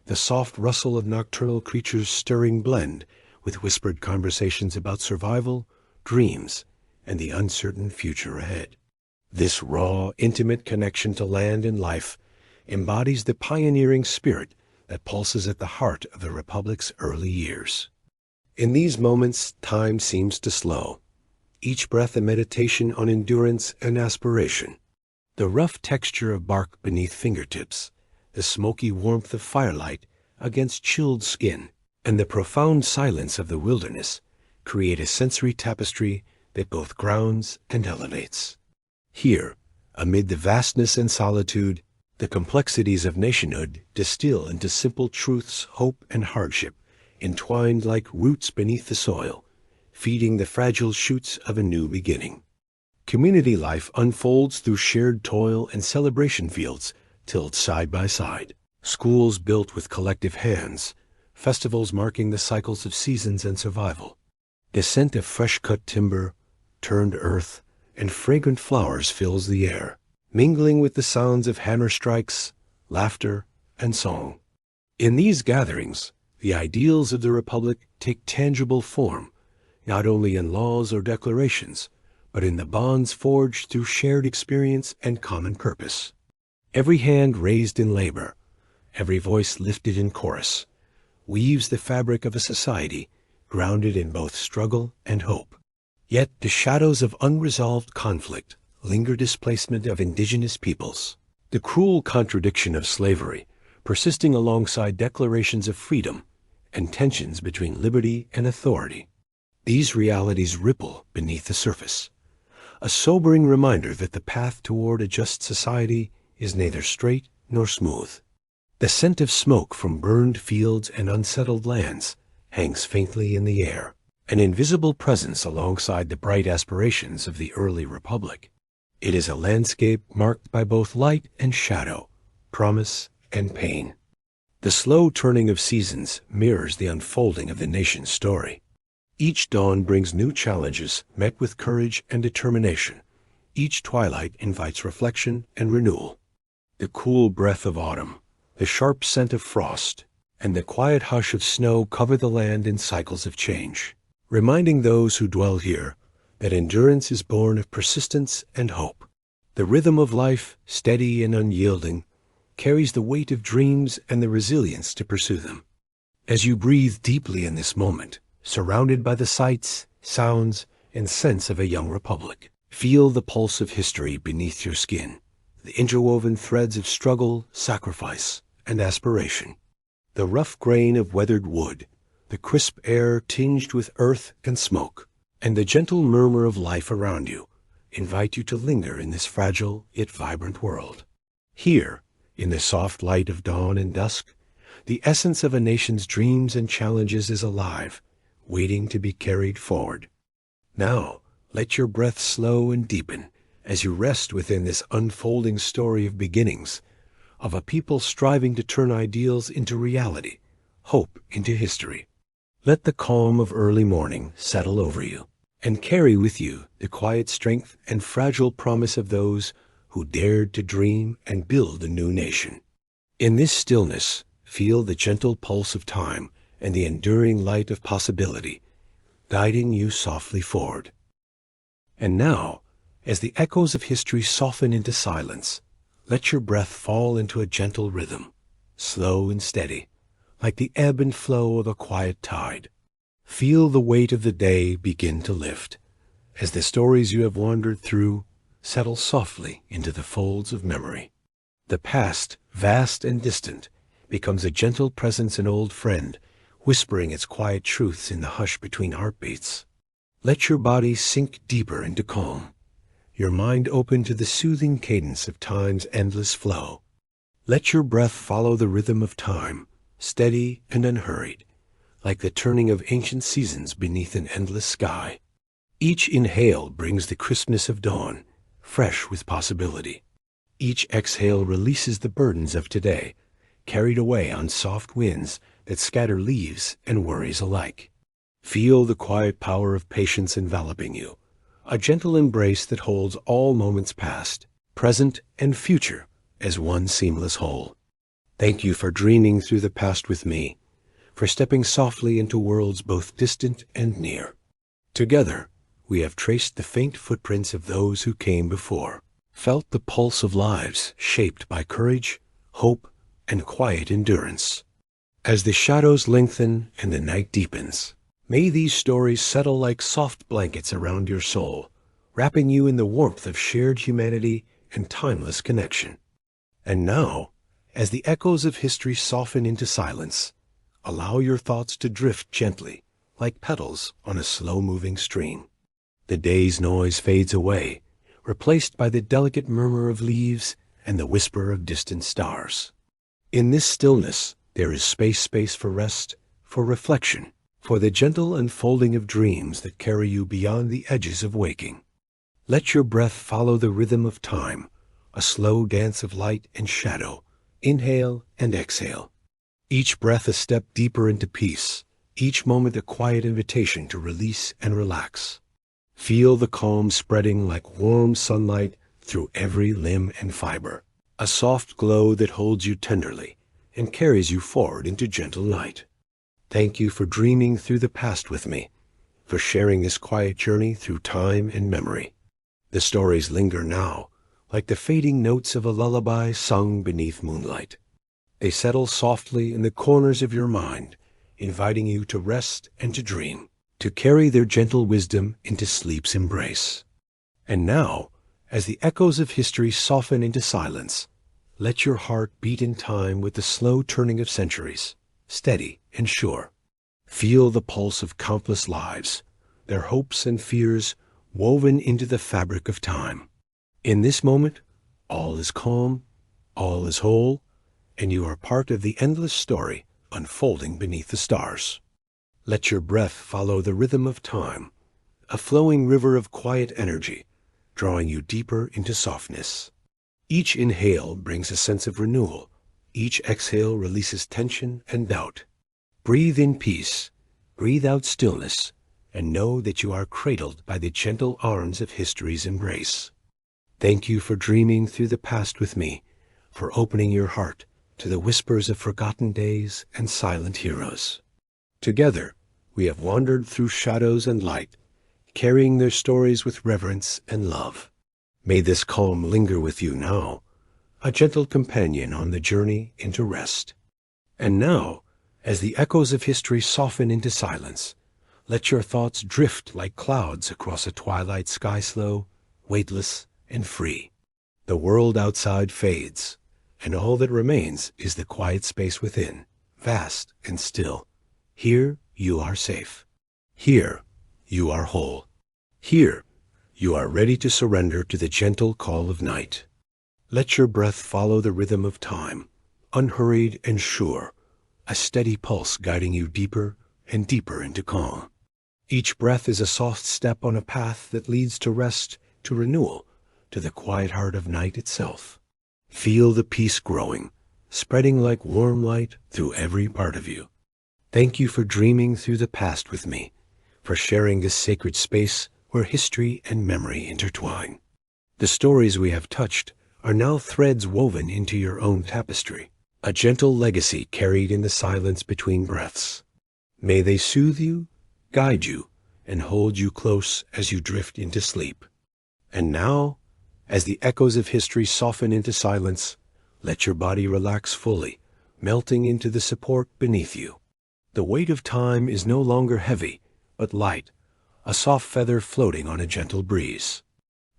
the soft rustle of nocturnal creatures stirring blend with whispered conversations about survival, dreams, and the uncertain future ahead. This raw, intimate connection to land and life embodies the pioneering spirit that pulses at the heart of the Republic's early years. In these moments, time seems to slow, each breath a meditation on endurance and aspiration. The rough texture of bark beneath fingertips, the smoky warmth of firelight against chilled skin, and the profound silence of the wilderness create a sensory tapestry that both grounds and elevates. Here, amid the vastness and solitude, the complexities of nationhood distill into simple truths, hope, and hardship, entwined like roots beneath the soil, feeding the fragile shoots of a new beginning. Community life unfolds through shared toil and celebration fields tilled side by side, schools built with collective hands, festivals marking the cycles of seasons and survival. The scent of fresh-cut timber, turned earth, and fragrant flowers fills the air, mingling with the sounds of hammer strikes, laughter, and song. In these gatherings, the ideals of the Republic take tangible form, not only in laws or declarations, but in the bonds forged through shared experience and common purpose. Every hand raised in labor, every voice lifted in chorus, weaves the fabric of a society grounded in both struggle and hope. Yet the shadows of unresolved conflict linger, displacement of indigenous peoples, the cruel contradiction of slavery persisting alongside declarations of freedom, and tensions between liberty and authority. These realities ripple beneath the surface, a sobering reminder that the path toward a just society is neither straight nor smooth. The scent of smoke from burned fields and unsettled lands hangs faintly in the air, an invisible presence alongside the bright aspirations of the early Republic. It is a landscape marked by both light and shadow, promise and pain. The slow turning of seasons mirrors the unfolding of the nation's story. Each dawn brings new challenges met with courage and determination. Each twilight invites reflection and renewal. The cool breath of autumn, the sharp scent of frost, and the quiet hush of snow cover the land in cycles of change, reminding those who dwell here that endurance is born of persistence and hope. The rhythm of life, steady and unyielding, carries the weight of dreams and the resilience to pursue them. As you breathe deeply in this moment, surrounded by the sights, sounds, and scents of a young republic, feel the pulse of history beneath your skin, the interwoven threads of struggle, sacrifice, and aspiration. The rough grain of weathered wood, the crisp air tinged with earth and smoke, and the gentle murmur of life around you invite you to linger in this fragile yet vibrant world. Here, in the soft light of dawn and dusk, the essence of a nation's dreams and challenges is alive, waiting to be carried forward. Now, let your breath slow and deepen as you rest within this unfolding story of beginnings, of a people striving to turn ideals into reality, hope into history. Let the calm of early morning settle over you, and carry with you the quiet strength and fragile promise of those who dared to dream and build a new nation. In this stillness, feel the gentle pulse of time and the enduring light of possibility, guiding you softly forward. And now, as the echoes of history soften into silence, let your breath fall into a gentle rhythm, slow and steady, like the ebb and flow of a quiet tide. Feel the weight of the day begin to lift, as the stories you have wandered through settle softly into the folds of memory. The past, vast and distant, becomes a gentle presence, an old friend, whispering its quiet truths in the hush between heartbeats. Let your body sink deeper into calm, your mind open to the soothing cadence of time's endless flow. Let your breath follow the rhythm of time, steady and unhurried, like the turning of ancient seasons beneath an endless sky. Each inhale brings the crispness of dawn, fresh with possibility. Each exhale releases the burdens of today, carried away on soft winds that scatter leaves and worries alike. Feel the quiet power of patience enveloping you, a gentle embrace that holds all moments past, present, and future as one seamless whole. Thank you for dreaming through the past with me, for stepping softly into worlds both distant and near. Together, we have traced the faint footprints of those who came before, felt the pulse of lives shaped by courage, hope, and quiet endurance. As the shadows lengthen and the night deepens, may these stories settle like soft blankets around your soul, wrapping you in the warmth of shared humanity and timeless connection. And now, as the echoes of history soften into silence, allow your thoughts to drift gently, like petals on a slow-moving stream. The day's noise fades away, replaced by the delicate murmur of leaves and the whisper of distant stars. In this stillness, there is space for rest, for reflection, for the gentle unfolding of dreams that carry you beyond the edges of waking. Let your breath follow the rhythm of time, a slow dance of light and shadow, inhale and exhale. Each breath a step deeper into peace, each moment a quiet invitation to release and relax. Feel the calm spreading like warm sunlight through every limb and fiber, a soft glow that holds you tenderly and carries you forward into gentle night. Thank you for dreaming through the past with me, for sharing this quiet journey through time and memory. The stories linger now, like the fading notes of a lullaby sung beneath moonlight. They settle softly in the corners of your mind, inviting you to rest and to dream, to carry their gentle wisdom into sleep's embrace. And now, as the echoes of history soften into silence, let your heart beat in time with the slow turning of centuries, steady and sure. Feel the pulse of countless lives, their hopes and fears woven into the fabric of time. In this moment, all is calm, all is whole, and you are part of the endless story unfolding beneath the stars. Let your breath follow the rhythm of time, a flowing river of quiet energy, drawing you deeper into softness. Each inhale brings a sense of renewal. Each exhale releases tension and doubt. Breathe in peace, breathe out stillness, and know that you are cradled by the gentle arms of history's embrace. Thank you for dreaming through the past with me, for opening your heart to the whispers of forgotten days and silent heroes. Together, we have wandered through shadows and light, carrying their stories with reverence and love. May this calm linger with you now, a gentle companion on the journey into rest. And now, as the echoes of history soften into silence, let your thoughts drift like clouds across a twilight sky, slow, weightless, and free. The world outside fades, and all that remains is the quiet space within, vast and still. Here you are safe. Here you are whole. Here you are ready to surrender to the gentle call of night. Let your breath follow the rhythm of time, unhurried and sure, a steady pulse guiding you deeper and deeper into calm. Each breath is a soft step on a path that leads to rest, to renewal, to the quiet heart of night itself. Feel the peace growing, spreading like warm light through every part of you. Thank you for dreaming through the past with me, for sharing this sacred space where history and memory intertwine. The stories we have touched are now threads woven into your own tapestry, a gentle legacy carried in the silence between breaths. May they soothe you, guide you, and hold you close as you drift into sleep. And now, as the echoes of history soften into silence, let your body relax fully, melting into the support beneath you. The weight of time is no longer heavy, but light, a soft feather floating on a gentle breeze.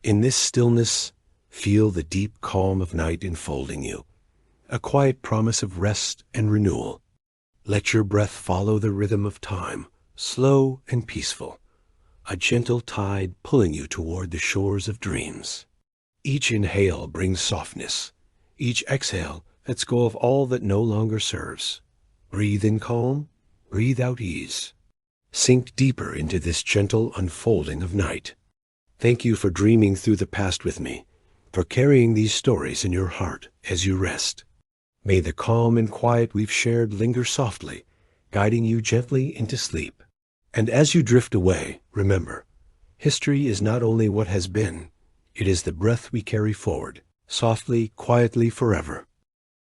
In this stillness, feel the deep calm of night enfolding you, a quiet promise of rest and renewal. Let your breath follow the rhythm of time, slow and peaceful, a gentle tide pulling you toward the shores of dreams. Each inhale brings softness. Each exhale lets go of all that no longer serves. Breathe in calm, breathe out ease. Sink deeper into this gentle unfolding of night. Thank you for dreaming through the past with me, for carrying these stories in your heart as you rest. May the calm and quiet we've shared linger softly, guiding you gently into sleep. And as you drift away, remember, history is not only what has been, it is the breath we carry forward, softly, quietly, forever.